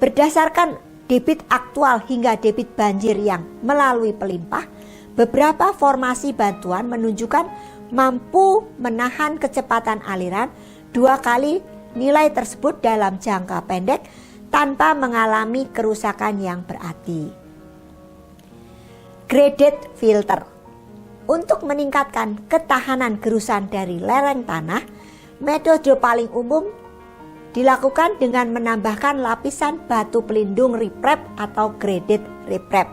Berdasarkan debit aktual hingga debit banjir yang melalui pelimpah, beberapa formasi batuan menunjukkan mampu menahan kecepatan aliran 2 kali nilai tersebut dalam jangka pendek tanpa mengalami kerusakan yang berarti. Graded filter. Untuk meningkatkan ketahanan gerusan dari lereng tanah, metode paling umum dilakukan dengan menambahkan lapisan batu pelindung riprap atau graded riprap.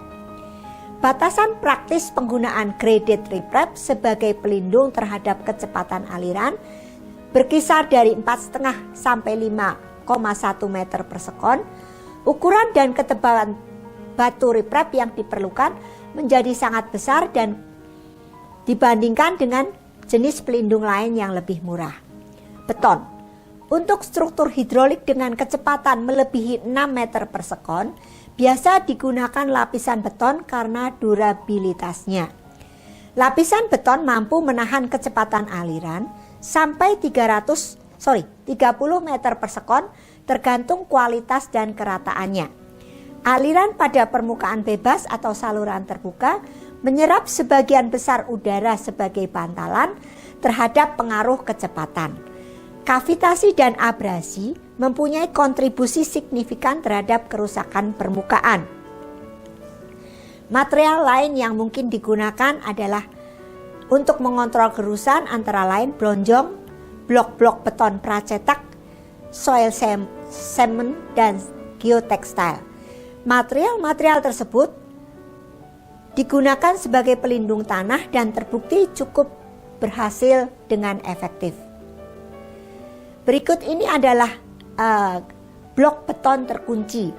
Batasan praktis penggunaan graded riprap sebagai pelindung terhadap kecepatan aliran berkisar dari 4,5 sampai 5,1 meter per sekon. Ukuran dan ketebalan batu riprap yang diperlukan menjadi sangat besar dan dibandingkan dengan jenis pelindung lain yang lebih murah. Beton. Untuk struktur hidrolik dengan kecepatan melebihi 6 meter per sekon, biasa digunakan lapisan beton karena durabilitasnya. Lapisan beton mampu menahan kecepatan aliran sampai 30 meter per sekon tergantung kualitas dan kerataannya. Aliran pada permukaan bebas atau saluran terbuka menyerap sebagian besar udara sebagai bantalan terhadap pengaruh kecepatan. Kavitasi dan abrasi mempunyai kontribusi signifikan terhadap kerusakan permukaan. Material lain yang mungkin digunakan adalah untuk mengontrol kerusakan antara lain bronjong, blok-blok beton pracetak, soil cement, dan geotextile. Material-material tersebut digunakan sebagai pelindung tanah dan terbukti cukup berhasil dengan efektif. Berikut ini adalah blok beton terkunci.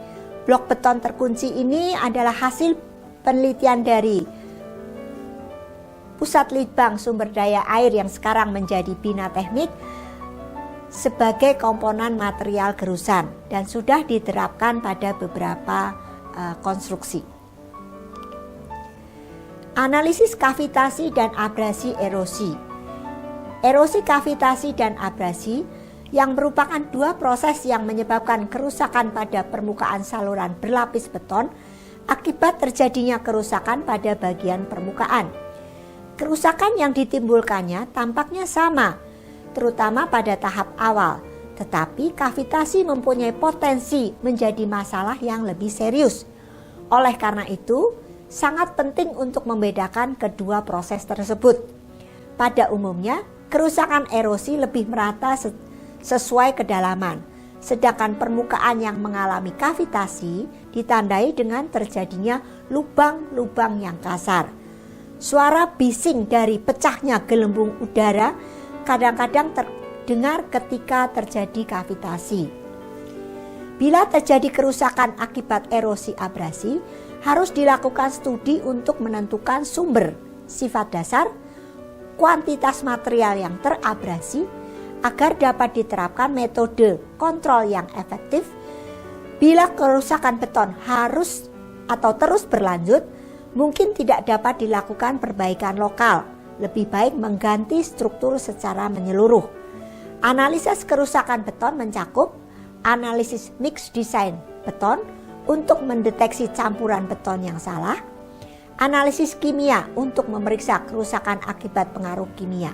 Blok beton terkunci ini adalah hasil penelitian dari Pusat Litbang Sumber Daya Air yang sekarang menjadi Bina Teknik sebagai komponen material gerusan dan sudah diterapkan pada beberapa konstruksi. Analisis kavitasi dan abrasi erosi. Erosi kavitasi dan abrasi yang merupakan dua proses yang menyebabkan kerusakan pada permukaan saluran berlapis beton akibat terjadinya kerusakan pada bagian permukaan. Kerusakan yang ditimbulkannya tampaknya sama, terutama pada tahap awal, tetapi kavitasi mempunyai potensi menjadi masalah yang lebih serius. Oleh karena itu, sangat penting untuk membedakan kedua proses tersebut. Pada umumnya, kerusakan erosi lebih merata sesuai kedalaman, sedangkan permukaan yang mengalami kavitasi ditandai dengan terjadinya lubang-lubang yang kasar. Suara bising dari pecahnya gelembung udara kadang-kadang terdengar ketika terjadi kavitasi. Bila terjadi kerusakan akibat erosi abrasi, harus dilakukan studi untuk menentukan sumber, sifat dasar, kuantitas material yang terabrasi, agar dapat diterapkan metode kontrol yang efektif. Bila kerusakan beton harus atau terus berlanjut, mungkin tidak dapat dilakukan perbaikan lokal. Lebih baik mengganti struktur secara menyeluruh. Analisis kerusakan beton mencakup analisis mix design beton untuk mendeteksi campuran beton yang salah, analisis kimia untuk memeriksa kerusakan akibat pengaruh kimia.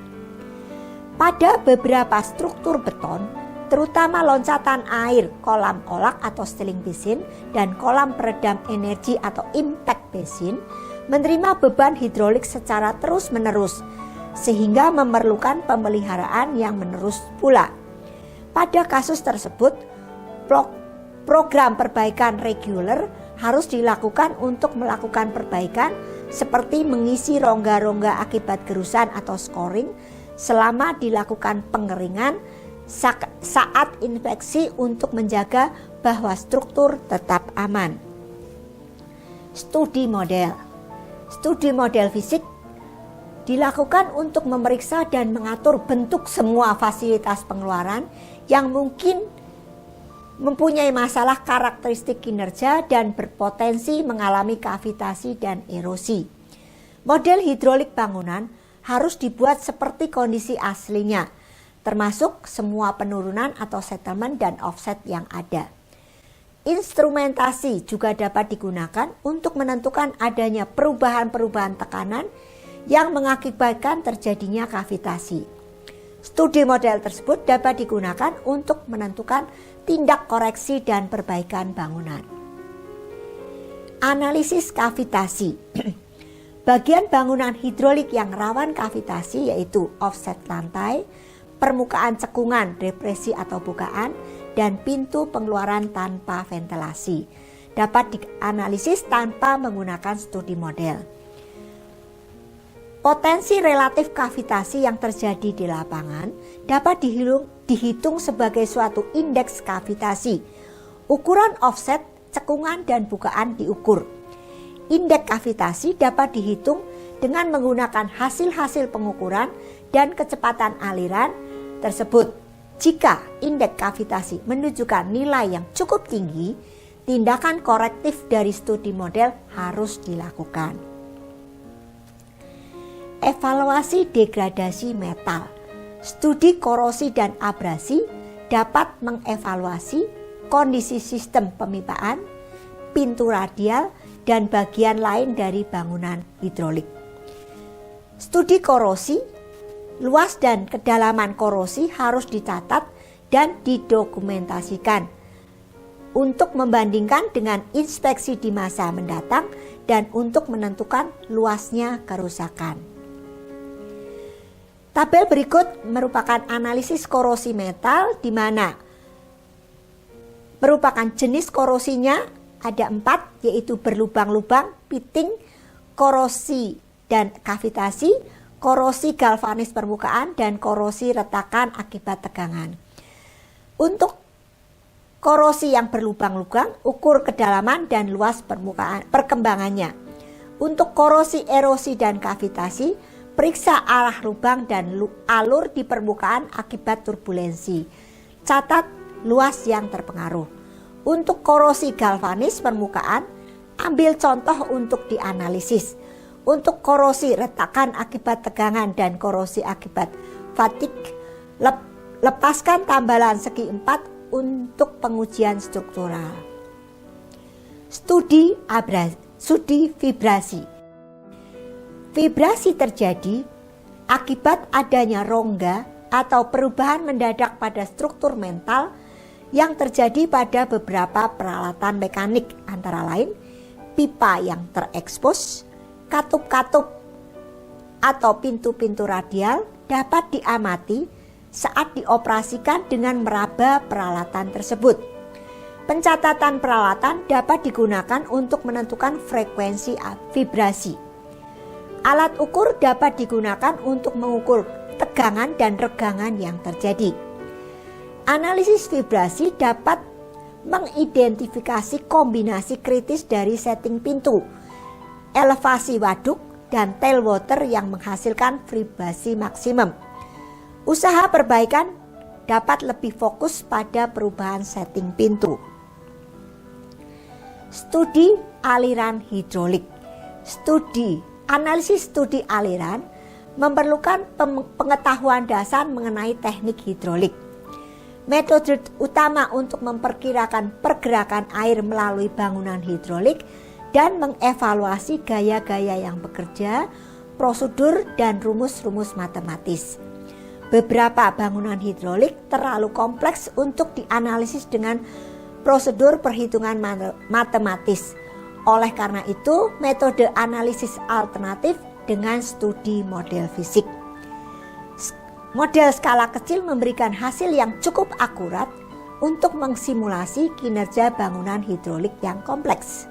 Pada beberapa struktur beton, terutama loncatan air, kolam olak atau stilling basin, dan kolam peredam energi atau impact basin, menerima beban hidrolik secara terus-menerus, sehingga memerlukan pemeliharaan yang menerus pula. Pada kasus tersebut, program perbaikan reguler harus dilakukan untuk melakukan perbaikan seperti mengisi rongga-rongga akibat gerusan atau scoring selama dilakukan pengeringan saat inspeksi untuk menjaga bahwa struktur tetap aman. Studi model. Studi model fisik dilakukan untuk memeriksa dan mengatur bentuk semua fasilitas pengeluaran yang mungkin mempunyai masalah karakteristik kinerja dan berpotensi mengalami kavitasi dan erosi. Model hidrolik bangunan harus dibuat seperti kondisi aslinya, termasuk semua penurunan atau settlement dan offset yang ada. Instrumentasi juga dapat digunakan untuk menentukan adanya perubahan-perubahan tekanan yang mengakibatkan terjadinya kavitasi. Studi model tersebut dapat digunakan untuk menentukan tindak koreksi dan perbaikan bangunan. Analisis kavitasi. Bagian bangunan hidrolik yang rawan kavitasi yaitu offset lantai, permukaan cekungan, depresi atau bukaan, dan pintu pengeluaran tanpa ventilasi. Dapat dianalisis tanpa menggunakan studi model. Potensi relatif kavitasi yang terjadi di lapangan dapat dihitung sebagai suatu indeks kavitasi. Ukuran offset, cekungan, dan bukaan diukur. Indeks kavitasi dapat dihitung dengan menggunakan hasil-hasil pengukuran dan kecepatan aliran tersebut. Jika indeks kavitasi menunjukkan nilai yang cukup tinggi, tindakan korektif dari studi model harus dilakukan. Evaluasi degradasi metal. Studi korosi dan abrasi dapat mengevaluasi kondisi sistem pemipaan, pintu radial, dan bagian lain dari bangunan hidrolik. Studi korosi, luas dan kedalaman korosi harus dicatat dan didokumentasikan untuk membandingkan dengan inspeksi di masa mendatang dan untuk menentukan luasnya kerusakan. Tabel berikut merupakan analisis korosi metal di mana merupakan jenis korosinya ada 4, yaitu berlubang-lubang, pitting, korosi dan kavitasi, korosi galvanis permukaan, dan korosi retakan akibat tegangan. Untuk korosi yang berlubang-lubang, ukur kedalaman dan luas perkembangannya. Untuk korosi, erosi, dan kavitasi, periksa arah lubang dan alur di permukaan akibat turbulensi. Catat luas yang terpengaruh. Untuk korosi galvanis permukaan, ambil contoh untuk dianalisis. Untuk korosi retakan akibat tegangan dan korosi akibat fatigue, lepaskan tambalan segi 4 untuk pengujian struktural. Studi vibrasi. Vibrasi terjadi akibat adanya rongga atau perubahan mendadak pada struktur mental yang terjadi pada beberapa peralatan mekanik, antara lain pipa yang terekspos, katup-katup atau pintu-pintu radial dapat diamati saat dioperasikan dengan meraba peralatan tersebut. Pencatatan peralatan dapat digunakan untuk menentukan frekuensi vibrasi. Alat ukur dapat digunakan untuk mengukur tegangan dan regangan yang terjadi. Analisis vibrasi dapat mengidentifikasi kombinasi kritis dari setting pintu, elevasi waduk, dan tailwater yang menghasilkan vibrasi maksimum. Usaha perbaikan dapat lebih fokus pada perubahan setting pintu. Studi aliran hidrolik. Analisis studi aliran memerlukan pengetahuan dasar mengenai teknik hidrolik. Metode utama untuk memperkirakan pergerakan air melalui bangunan hidrolik dan mengevaluasi gaya-gaya yang bekerja, prosedur, dan rumus-rumus matematis. Beberapa bangunan hidrolik terlalu kompleks untuk dianalisis dengan prosedur perhitungan matematis. Oleh karena itu, metode analisis alternatif dengan studi model fisik. Model skala kecil memberikan hasil yang cukup akurat untuk mensimulasi kinerja bangunan hidrolik yang kompleks.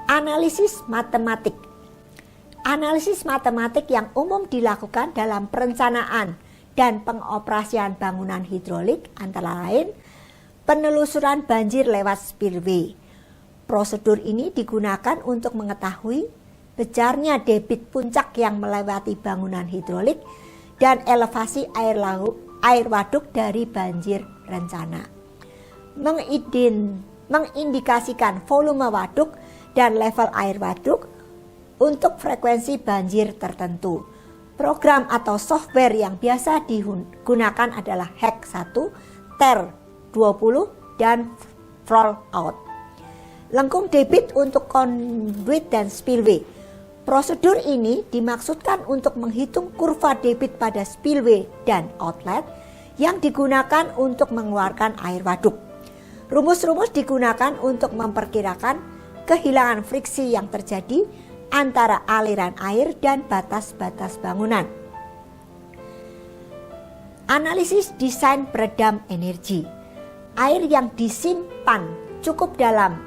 Analisis matematik. Analisis matematik yang umum dilakukan dalam perencanaan dan pengoperasian bangunan hidrolik antara lain penelusuran banjir lewat spillway. Prosedur ini digunakan untuk mengetahui besarnya debit puncak yang melewati bangunan hidrolik dan elevasi air waduk dari banjir rencana. Mengindikasikan volume waduk dan level air waduk untuk frekuensi banjir tertentu. Program atau software yang biasa digunakan adalah HEC 1, TER 20, dan Fallout. Lengkung debit untuk conduit dan spillway. Prosedur ini dimaksudkan untuk menghitung kurva debit pada spillway dan outlet yang digunakan untuk mengeluarkan air waduk. Rumus-rumus digunakan untuk memperkirakan kehilangan friksi yang terjadi antara aliran air dan batas-batas bangunan. Analisis desain peredam energi. Air yang disimpan cukup dalam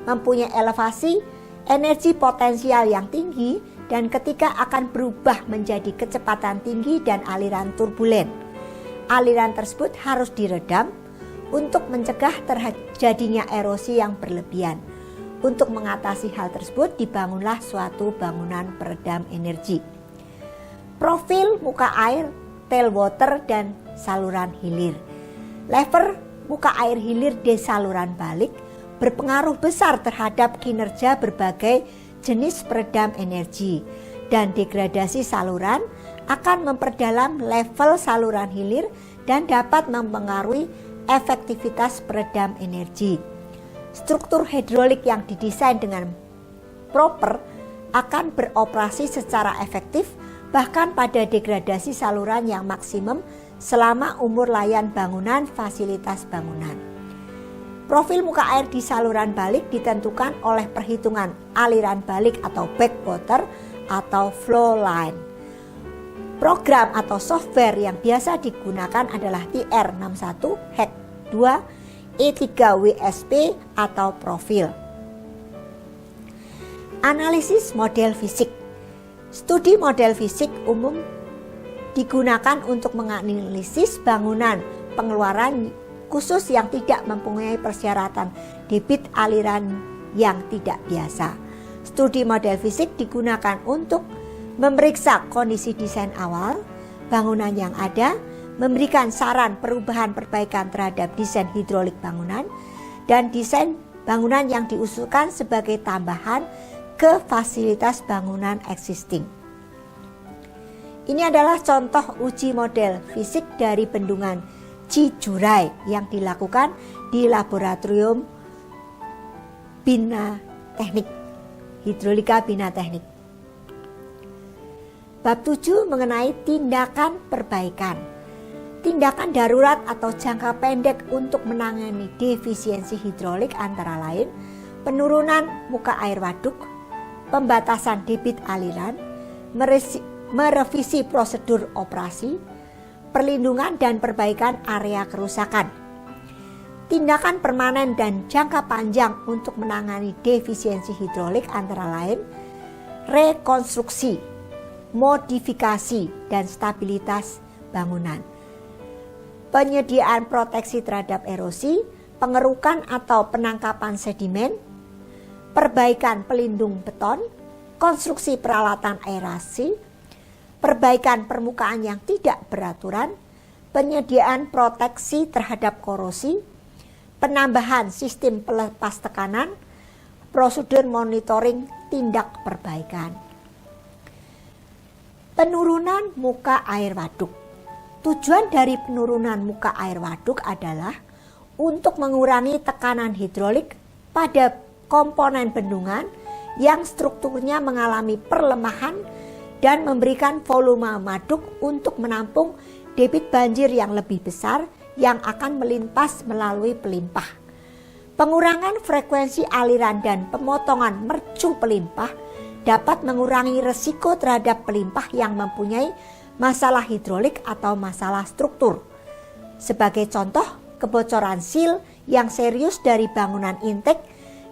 mempunyai elevasi energi potensial yang tinggi dan ketika akan berubah menjadi kecepatan tinggi dan aliran turbulen. Aliran tersebut harus diredam untuk mencegah terjadinya erosi yang berlebihan. Untuk mengatasi hal tersebut dibangunlah suatu bangunan peredam energi. Profil muka air, tailwater, dan saluran hilir. Level muka air hilir di saluran balik berpengaruh besar terhadap kinerja berbagai jenis peredam energi, dan degradasi saluran akan memperdalam level saluran hilir dan dapat mempengaruhi efektivitas peredam energi. Struktur hidrolik yang didesain dengan proper akan beroperasi secara efektif bahkan pada degradasi saluran yang maksimum selama umur layan bangunan fasilitas bangunan. Profil muka air di saluran balik ditentukan oleh perhitungan aliran balik atau backwater atau flow line. Program atau software yang biasa digunakan adalah TR61, HEC 2, E3WSP atau profil. Analisis model fisik. Studi model fisik umum digunakan untuk menganalisis bangunan pengeluaran khusus yang tidak mempunyai persyaratan debit aliran yang tidak biasa. Studi model fisik digunakan untuk memeriksa kondisi desain awal bangunan yang ada, memberikan saran perubahan perbaikan terhadap desain hidrolik bangunan, dan desain bangunan yang diusulkan sebagai tambahan ke fasilitas bangunan existing. Ini adalah contoh uji model fisik dari bendungan Cijurai yang dilakukan di Laboratorium Bina Teknik, Hidrolika Bina Teknik. Bab 7 mengenai tindakan perbaikan. Tindakan darurat atau jangka pendek untuk menangani defisiensi hidrolik antara lain penurunan muka air waduk, pembatasan debit aliran, merevisi prosedur operasi, perlindungan dan perbaikan area kerusakan. Tindakan permanen dan jangka panjang untuk menangani defisiensi hidrolik antara lain rekonstruksi, modifikasi, dan stabilitas bangunan. Penyediaan proteksi terhadap erosi, pengerukan atau penangkapan sedimen, perbaikan pelindung beton, konstruksi peralatan aerasi, perbaikan permukaan yang tidak beraturan, penyediaan proteksi terhadap korosi, penambahan sistem pelepas tekanan, prosedur monitoring tindak perbaikan. Penurunan muka air waduk. Tujuan dari penurunan muka air waduk adalah untuk mengurangi tekanan hidrolik pada komponen bendungan yang strukturnya mengalami perlemahan dan memberikan volume waduk untuk menampung debit banjir yang lebih besar yang akan melintas melalui pelimpah. Pengurangan frekuensi aliran dan pemotongan mercu pelimpah dapat mengurangi resiko terhadap pelimpah yang mempunyai masalah hidrolik atau masalah struktur. Sebagai contoh, kebocoran sil yang serius dari bangunan intake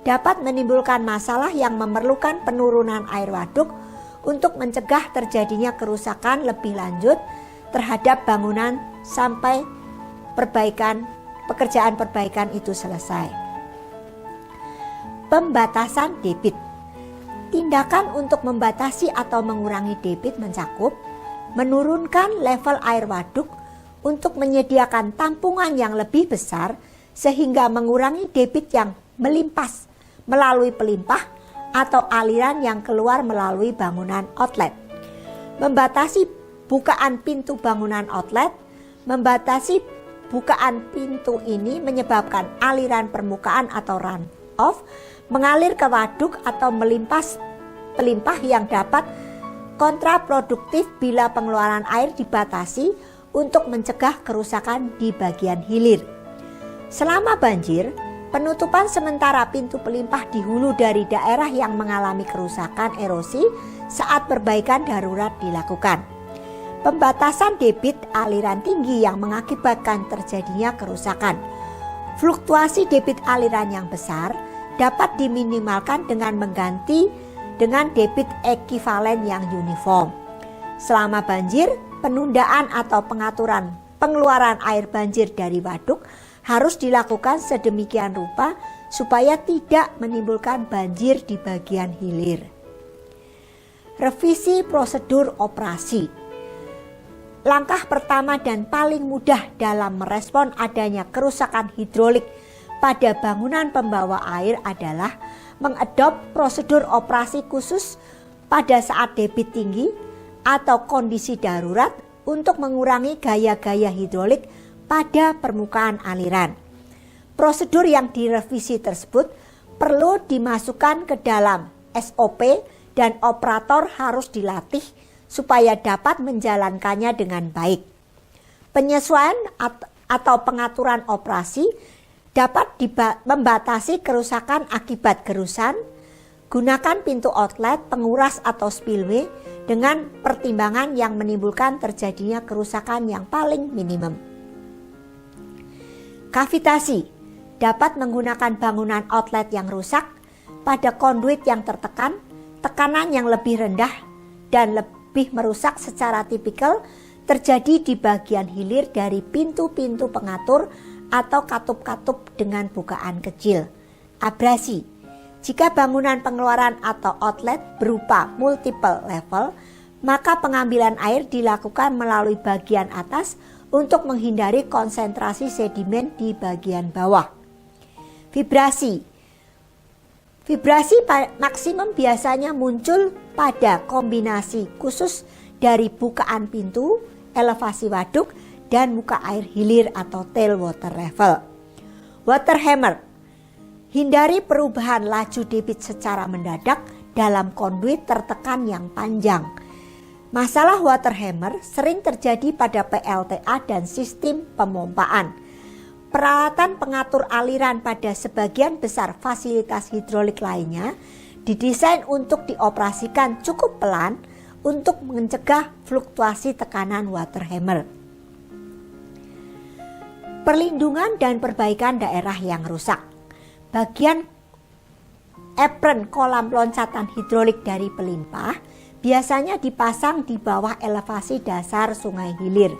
dapat menimbulkan masalah yang memerlukan penurunan air waduk untuk mencegah terjadinya kerusakan lebih lanjut terhadap bangunan sampai pekerjaan perbaikan itu selesai. Pembatasan debit. Tindakan untuk membatasi atau mengurangi debit mencakup menurunkan level air waduk untuk menyediakan tampungan yang lebih besar sehingga mengurangi debit yang melimpas melalui pelimpah atau aliran yang keluar melalui bangunan outlet. Membatasi bukaan pintu bangunan outlet. Membatasi bukaan pintu ini menyebabkan aliran permukaan atau run-off mengalir ke waduk atau pelimpah yang dapat kontraproduktif bila pengeluaran air dibatasi untuk mencegah kerusakan di bagian hilir. Selama banjir, penutupan sementara pintu pelimpah di hulu dari daerah yang mengalami kerusakan erosi saat perbaikan darurat dilakukan. Pembatasan debit aliran tinggi yang mengakibatkan terjadinya kerusakan. Fluktuasi debit aliran yang besar dapat diminimalkan dengan mengganti dengan debit ekivalen yang uniform. Selama banjir, penundaan atau pengaturan pengeluaran air banjir dari waduk harus dilakukan sedemikian rupa supaya tidak menimbulkan banjir di bagian hilir. Revisi prosedur operasi. Langkah pertama dan paling mudah dalam merespon adanya kerusakan hidrolik pada bangunan pembawa air adalah mengadop prosedur operasi khusus pada saat debit tinggi atau kondisi darurat untuk mengurangi gaya-gaya hidrolik pada permukaan aliran. Prosedur yang direvisi tersebut perlu dimasukkan ke dalam SOP dan operator harus dilatih supaya dapat menjalankannya dengan baik. Penyesuaian atau pengaturan operasi dapat membatasi kerusakan akibat gerusan. Gunakan pintu outlet, penguras atau spillway dengan pertimbangan yang menimbulkan terjadinya kerusakan yang paling minimum. Kavitasi dapat menggunakan bangunan outlet yang rusak pada konduit yang tertekan, tekanan yang lebih rendah dan lebih merusak secara tipikal terjadi di bagian hilir dari pintu-pintu pengatur atau katup-katup dengan bukaan kecil. Abrasi. Jika bangunan pengeluaran atau outlet berupa multiple level, maka pengambilan air dilakukan melalui bagian atas untuk menghindari konsentrasi sedimen di bagian bawah. Vibrasi. Vibrasi maksimum biasanya muncul pada kombinasi khusus dari bukaan pintu, elevasi waduk, dan muka air hilir atau tailwater level. Water hammer. Hindari perubahan laju debit secara mendadak dalam konduit tertekan yang panjang. Masalah water hammer sering terjadi pada PLTA dan sistem pemompaan. Peralatan pengatur aliran pada sebagian besar fasilitas hidrolik lainnya didesain untuk dioperasikan cukup pelan untuk mencegah fluktuasi tekanan water hammer. Perlindungan dan perbaikan daerah yang rusak. Bagian apron kolam loncatan hidrolik dari pelimpah biasanya dipasang di bawah elevasi dasar sungai hilir.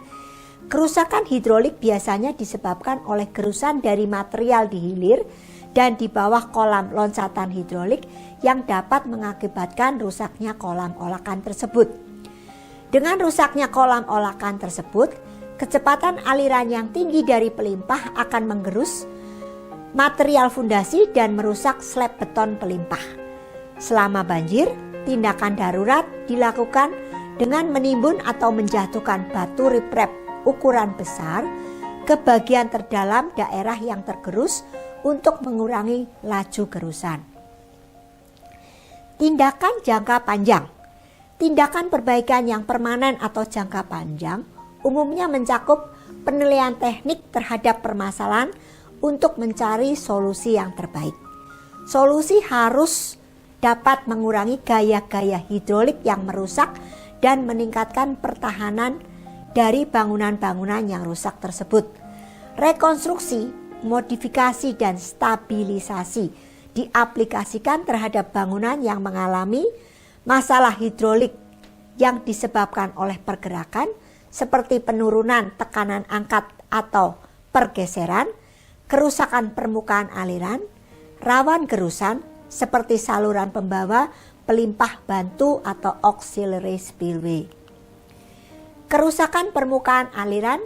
Kerusakan hidrolik biasanya disebabkan oleh gerusan dari material di hilir dan di bawah kolam loncatan hidrolik yang dapat mengakibatkan rusaknya kolam olakan tersebut. Dengan rusaknya kolam olakan tersebut, kecepatan aliran yang tinggi dari pelimpah akan menggerus material fondasi dan merusak slab beton pelimpah. Selama banjir, tindakan darurat dilakukan dengan menimbun atau menjatuhkan batu riprap ukuran besar ke bagian terdalam daerah yang tergerus untuk mengurangi laju gerusan. Tindakan jangka panjang. Tindakan perbaikan yang permanen atau jangka panjang umumnya mencakup penilaian teknik terhadap permasalahan untuk mencari solusi yang terbaik. Solusi harus dapat mengurangi gaya-gaya hidrolik yang merusak dan meningkatkan pertahanan dari bangunan-bangunan yang rusak tersebut. Rekonstruksi, modifikasi, dan stabilisasi diaplikasikan terhadap bangunan yang mengalami masalah hidrolik yang disebabkan oleh pergerakan seperti penurunan tekanan angkat atau pergeseran, kerusakan permukaan aliran, rawan gerusan seperti saluran pembawa, pelimpah bantu atau auxiliary spillway. Kerusakan permukaan aliran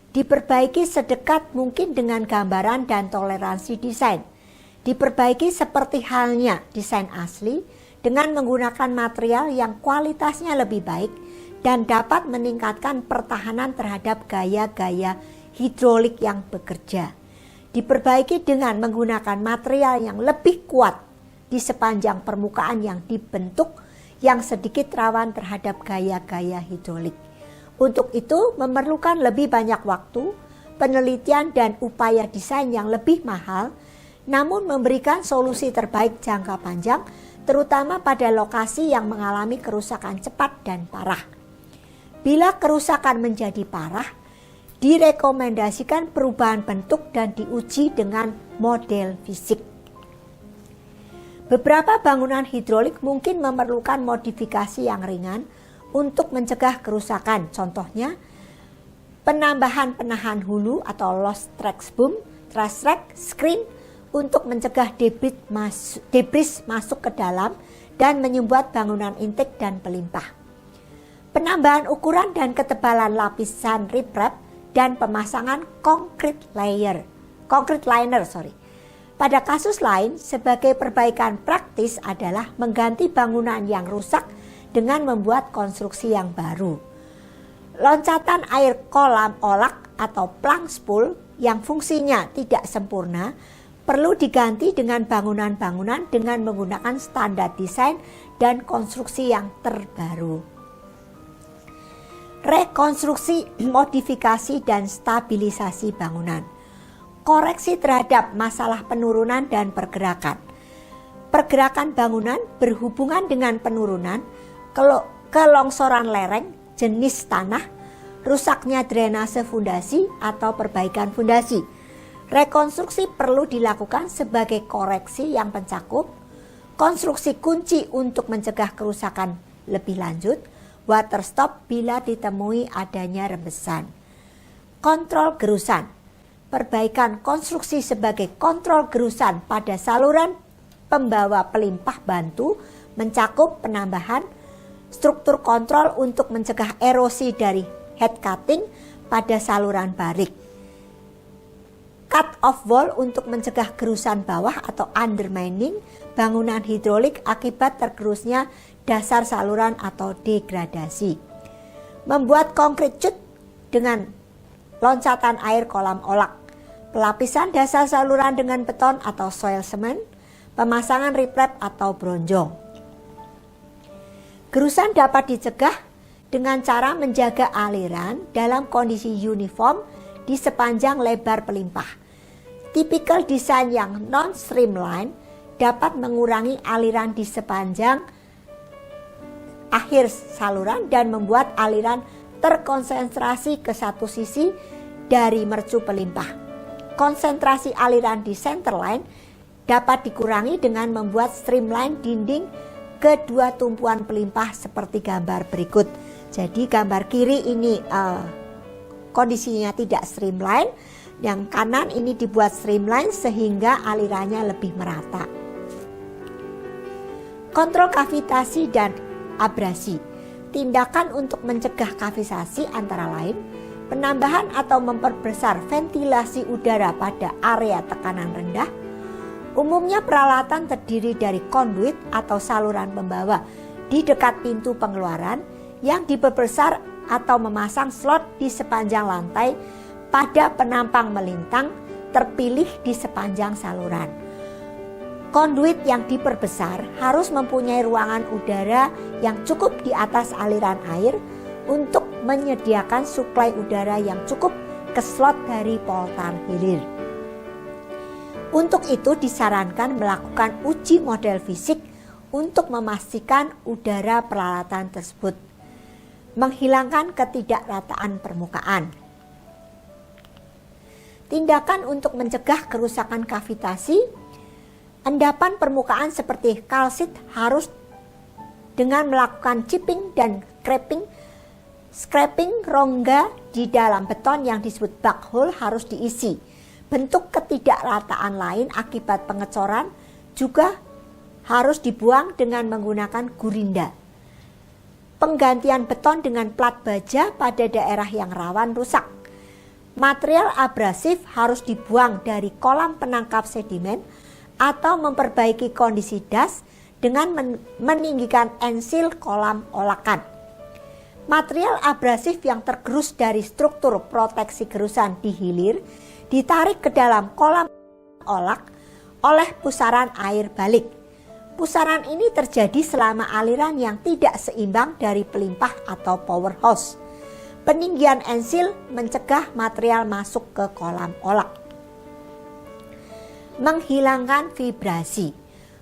Diperbaiki sedekat mungkin dengan gambaran dan toleransi desain. Diperbaiki seperti halnya desain asli dengan menggunakan material yang kualitasnya lebih baik dan dapat meningkatkan pertahanan terhadap gaya-gaya hidrolik yang bekerja. Diperbaiki dengan menggunakan material yang lebih kuat di sepanjang permukaan yang dibentuk yang sedikit rawan terhadap gaya-gaya hidrolik. Untuk itu memerlukan lebih banyak waktu, penelitian dan upaya desain yang lebih mahal, namun memberikan solusi terbaik jangka panjang, terutama pada lokasi yang mengalami kerusakan cepat dan parah. Bila kerusakan menjadi parah, direkomendasikan perubahan bentuk dan diuji dengan model fisik. Beberapa bangunan hidrolik mungkin memerlukan modifikasi yang ringan untuk mencegah kerusakan. Contohnya, penambahan penahan hulu atau lost track boom, truss rack, screen untuk mencegah debris masuk ke dalam dan menyumbat bangunan intik dan pelimpah. Penambahan ukuran dan ketebalan lapisan riprap dan pemasangan concrete liner. Pada kasus lain, sebagai perbaikan praktis adalah mengganti bangunan yang rusak dengan membuat konstruksi yang baru. Loncatan air kolam olak atau plank spool yang fungsinya tidak sempurna perlu diganti dengan bangunan-bangunan dengan menggunakan standar desain dan konstruksi yang terbaru. Rekonstruksi, modifikasi, dan stabilisasi bangunan. Koreksi terhadap masalah penurunan dan pergerakan. Pergerakan bangunan berhubungan dengan penurunan, kelongsoran lereng, jenis tanah, rusaknya drainase fondasi atau perbaikan fondasi. Rekonstruksi perlu dilakukan sebagai koreksi yang mencakup konstruksi kunci untuk mencegah kerusakan lebih lanjut, water stop bila ditemui adanya rembesan. Kontrol gerusan. Perbaikan konstruksi sebagai kontrol gerusan pada saluran pembawa pelimpah bantu mencakup penambahan struktur kontrol untuk mencegah erosi dari head cutting pada saluran barik. Cut off wall untuk mencegah gerusan bawah atau undermining bangunan hidrolik akibat tergerusnya dasar saluran atau degradasi. Membuat konkrit cut dengan loncatan air kolam olak. Pelapisan dasar saluran dengan beton atau soil cement. Pemasangan riprap atau bronjong. Gerusan dapat dicegah dengan cara menjaga aliran dalam kondisi uniform di sepanjang lebar pelimpah. Tipikal desain yang non-streamline dapat mengurangi aliran di sepanjang akhir saluran dan membuat aliran terkonsentrasi ke satu sisi dari mercu pelimpah. Konsentrasi aliran di centerline dapat dikurangi dengan membuat streamline dinding kedua tumpuan pelimpah seperti gambar berikut. Jadi gambar kiri ini kondisinya tidak streamline, yang kanan ini dibuat streamline sehingga alirannya lebih merata. Kontrol kavitasi dan abrasi. Tindakan untuk mencegah kavisasi antara lain penambahan atau memperbesar ventilasi udara pada area tekanan rendah. Umumnya peralatan terdiri dari konduit atau saluran pembawa di dekat pintu pengeluaran yang diperbesar atau memasang slot di sepanjang lantai pada penampang melintang terpilih di sepanjang saluran. Konduit yang diperbesar harus mempunyai ruangan udara yang cukup di atas aliran air untuk menyediakan suplai udara yang cukup ke slot dari poltar hilir. Untuk itu disarankan melakukan uji model fisik untuk memastikan udara peralatan tersebut. Menghilangkan ketidakrataan permukaan. Tindakan untuk mencegah kerusakan kavitasi. Endapan permukaan seperti kalsit harus dengan melakukan chipping dan scraping rongga di dalam beton yang disebut bug hole harus diisi. Bentuk ketidakrataan lain akibat pengecoran juga harus dibuang dengan menggunakan gurinda. Penggantian beton dengan plat baja pada daerah yang rawan rusak. material abrasif harus dibuang dari kolam penangkap sedimen atau memperbaiki kondisi das dengan meninggikan ensil kolam olakan. Material abrasif yang tergerus dari struktur proteksi gerusan di hilir ditarik ke dalam kolam olak oleh pusaran air balik. Pusaran ini terjadi selama aliran yang tidak seimbang dari pelimpah atau power hose. Peninggian ensil mencegah material masuk ke kolam olak. Menghilangkan vibrasi.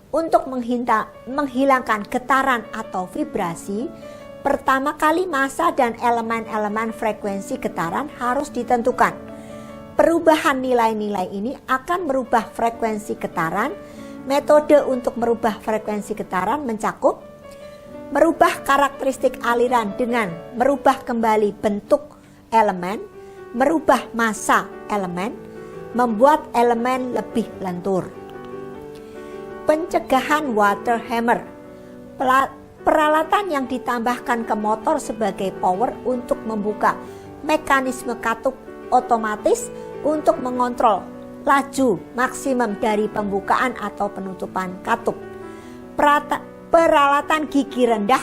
Untuk menghilangkan getaran atau vibrasi, pertama kali massa dan elemen-elemen frekuensi getaran harus ditentukan. Perubahan nilai-nilai ini akan merubah frekuensi getaran. Metode untuk merubah frekuensi getaran mencakup merubah karakteristik aliran dengan merubah kembali bentuk elemen, merubah massa elemen, membuat elemen lebih lentur. Pencegahan water hammer. Peralatan yang ditambahkan ke motor sebagai power untuk membuka mekanisme katup otomatis untuk mengontrol laju maksimum dari pembukaan atau penutupan katup. Peralatan gigi rendah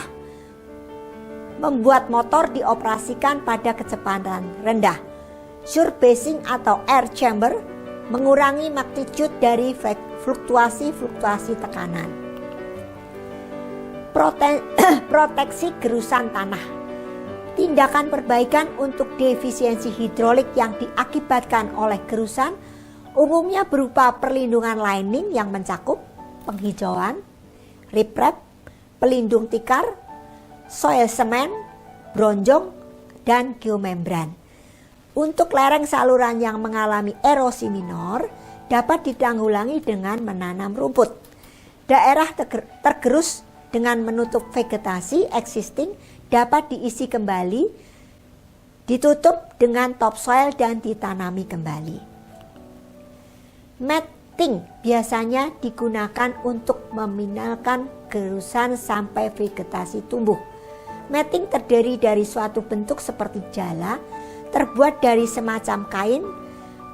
membuat motor dioperasikan pada kecepatan rendah. Surfacing atau air chamber mengurangi magnitude dari fluktuasi tekanan. Proteksi gerusan tanah. Tindakan perbaikan untuk defisiensi hidrolik yang diakibatkan oleh gerusan umumnya berupa perlindungan lining yang mencakup penghijauan, riprap, pelindung tikar, soil semen, bronjong, dan geomembran. Untuk lereng saluran yang mengalami erosi minor dapat ditanggulangi dengan menanam rumput. Daerah tergerus dengan menutup vegetasi existing dapat diisi kembali, ditutup dengan topsoil dan ditanami kembali. Matting biasanya digunakan untuk meminimalkan gerusan sampai vegetasi tumbuh. Matting terdiri dari suatu bentuk seperti jala, terbuat dari semacam kain,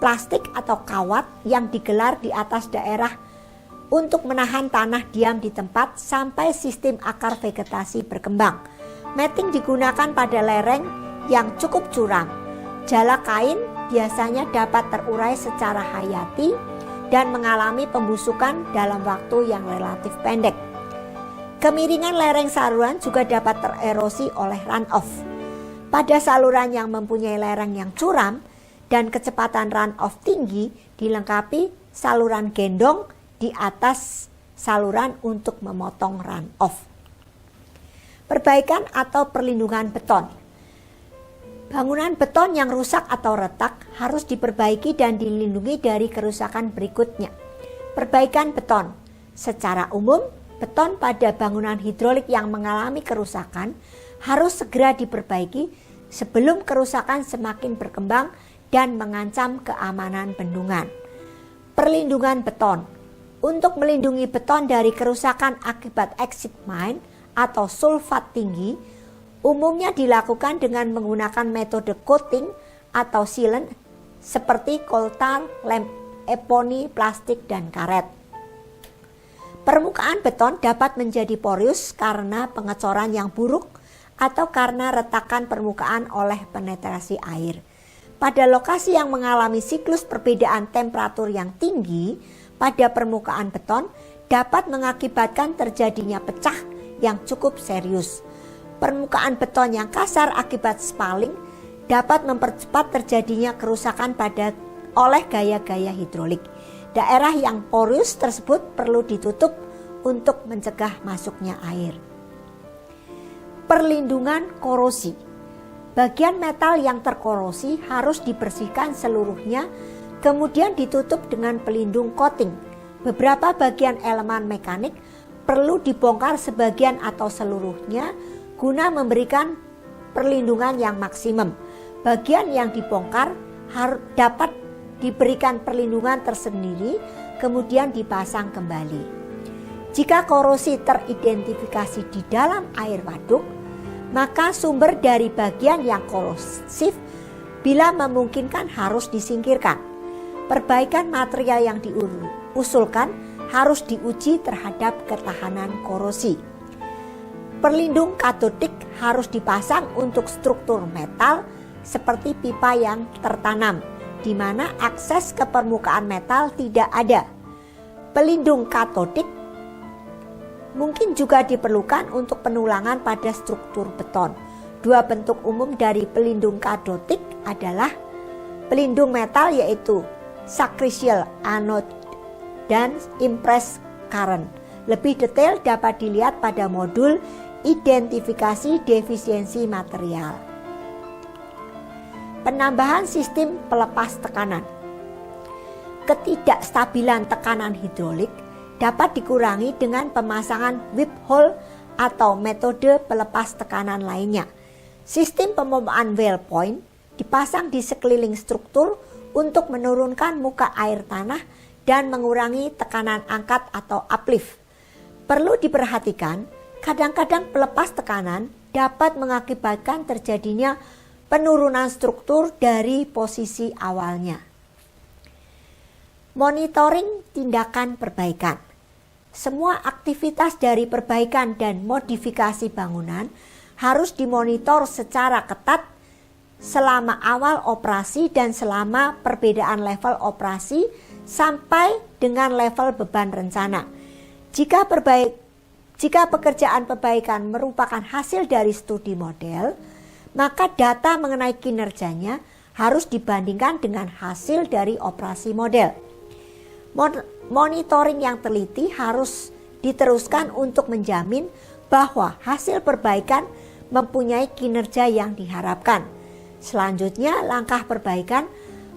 plastik atau kawat yang digelar di atas daerah untuk menahan tanah diam di tempat sampai sistem akar vegetasi berkembang. Matting digunakan pada lereng yang cukup curam. Jala kain biasanya dapat terurai secara hayati dan mengalami pembusukan dalam waktu yang relatif pendek. Kemiringan lereng saluran juga dapat tererosi oleh runoff. Pada saluran yang mempunyai lereng yang curam dan kecepatan runoff tinggi, dilengkapi saluran gendong di atas saluran untuk memotong runoff. Perbaikan atau perlindungan beton. Bangunan beton yang rusak atau retak harus diperbaiki dan dilindungi dari kerusakan berikutnya. Perbaikan beton. Secara umum, beton pada bangunan hidrolik yang mengalami kerusakan harus segera diperbaiki sebelum kerusakan semakin berkembang dan mengancam keamanan bendungan. Perlindungan beton. Untuk melindungi beton dari kerusakan akibat acid mine atau sulfat tinggi, umumnya dilakukan dengan menggunakan metode coating atau sealant seperti coal tar, lem eponi, plastik, dan karet. Permukaan beton dapat menjadi porous karena pengecoran yang buruk atau karena retakan permukaan oleh penetrasi air. Pada lokasi yang mengalami siklus perbedaan temperatur yang tinggi pada permukaan beton dapat mengakibatkan terjadinya pecah yang cukup serius. Permukaan beton yang kasar akibat spaling dapat mempercepat terjadinya kerusakan oleh gaya-gaya hidrolik. Daerah yang porous tersebut perlu ditutup untuk mencegah masuknya air. Perlindungan korosi. Bagian metal yang terkorosi harus dibersihkan seluruhnya, kemudian ditutup dengan pelindung coating. Beberapa bagian elemen mekanik perlu dibongkar sebagian atau seluruhnya guna memberikan perlindungan yang maksimum. Bagian yang dibongkar dapat diberikan perlindungan tersendiri, kemudian dipasang kembali. Jika korosi teridentifikasi di dalam air waduk, maka sumber dari bagian yang korosif Bila memungkinkan harus disingkirkan. Perbaikan material yang diusulkan harus diuji terhadap ketahanan korosi. Pelindung katodik harus dipasang untuk struktur metal seperti pipa yang tertanam, di mana akses ke permukaan metal tidak ada. Pelindung katodik mungkin juga diperlukan untuk penulangan pada struktur beton. Dua bentuk umum dari pelindung katodik adalah pelindung metal, yaitu sacrificial anode dan impress current. Lebih detail dapat dilihat pada modul identifikasi defisiensi material. Penambahan sistem pelepas tekanan. Ketidakstabilan tekanan hidrolik dapat dikurangi dengan pemasangan whip hole atau metode pelepas tekanan lainnya. Sistem pemompaan well point dipasang di sekeliling struktur untuk menurunkan muka air tanah dan mengurangi tekanan angkat atau uplift. Perlu diperhatikan, kadang-kadang pelepas tekanan dapat mengakibatkan terjadinya penurunan struktur dari posisi awalnya. Monitoring tindakan perbaikan. Semua aktivitas dari perbaikan dan modifikasi bangunan harus dimonitor secara ketat selama awal operasi dan selama perbedaan level operasi sampai dengan level beban rencana. Jika pekerjaan perbaikan merupakan hasil dari studi model, maka data mengenai kinerjanya harus dibandingkan dengan hasil dari operasi model. Monitoring yang teliti harus diteruskan untuk menjamin bahwa hasil perbaikan mempunyai kinerja yang diharapkan. Selanjutnya, langkah perbaikan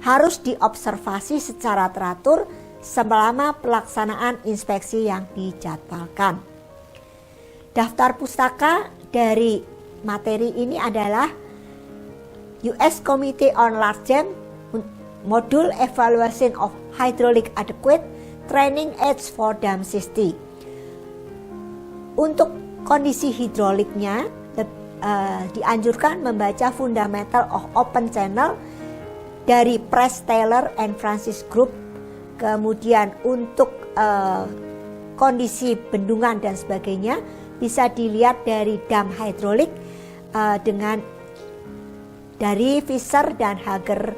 harus diobservasi secara teratur selama pelaksanaan inspeksi yang dijadwalkan. Daftar pustaka dari materi ini adalah US Committee on Large Dam, Module Evaluation of Hydraulic Adequate Training Aids for Dam Safety. Untuk kondisi hidroliknya, dianjurkan membaca Fundamental of Open Channel dari Press Taylor and Francis Group. Kemudian untuk kondisi bendungan dan sebagainya bisa dilihat dari dam hidrolik dengan dari Fisher dan Hager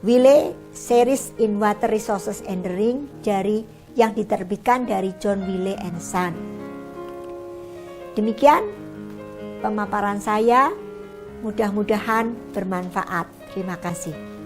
Wiley Series in Water Resources Engineering dari yang diterbitkan dari John Wiley and Son. Demikian pemaparan saya, mudah-mudahan bermanfaat. Terima kasih.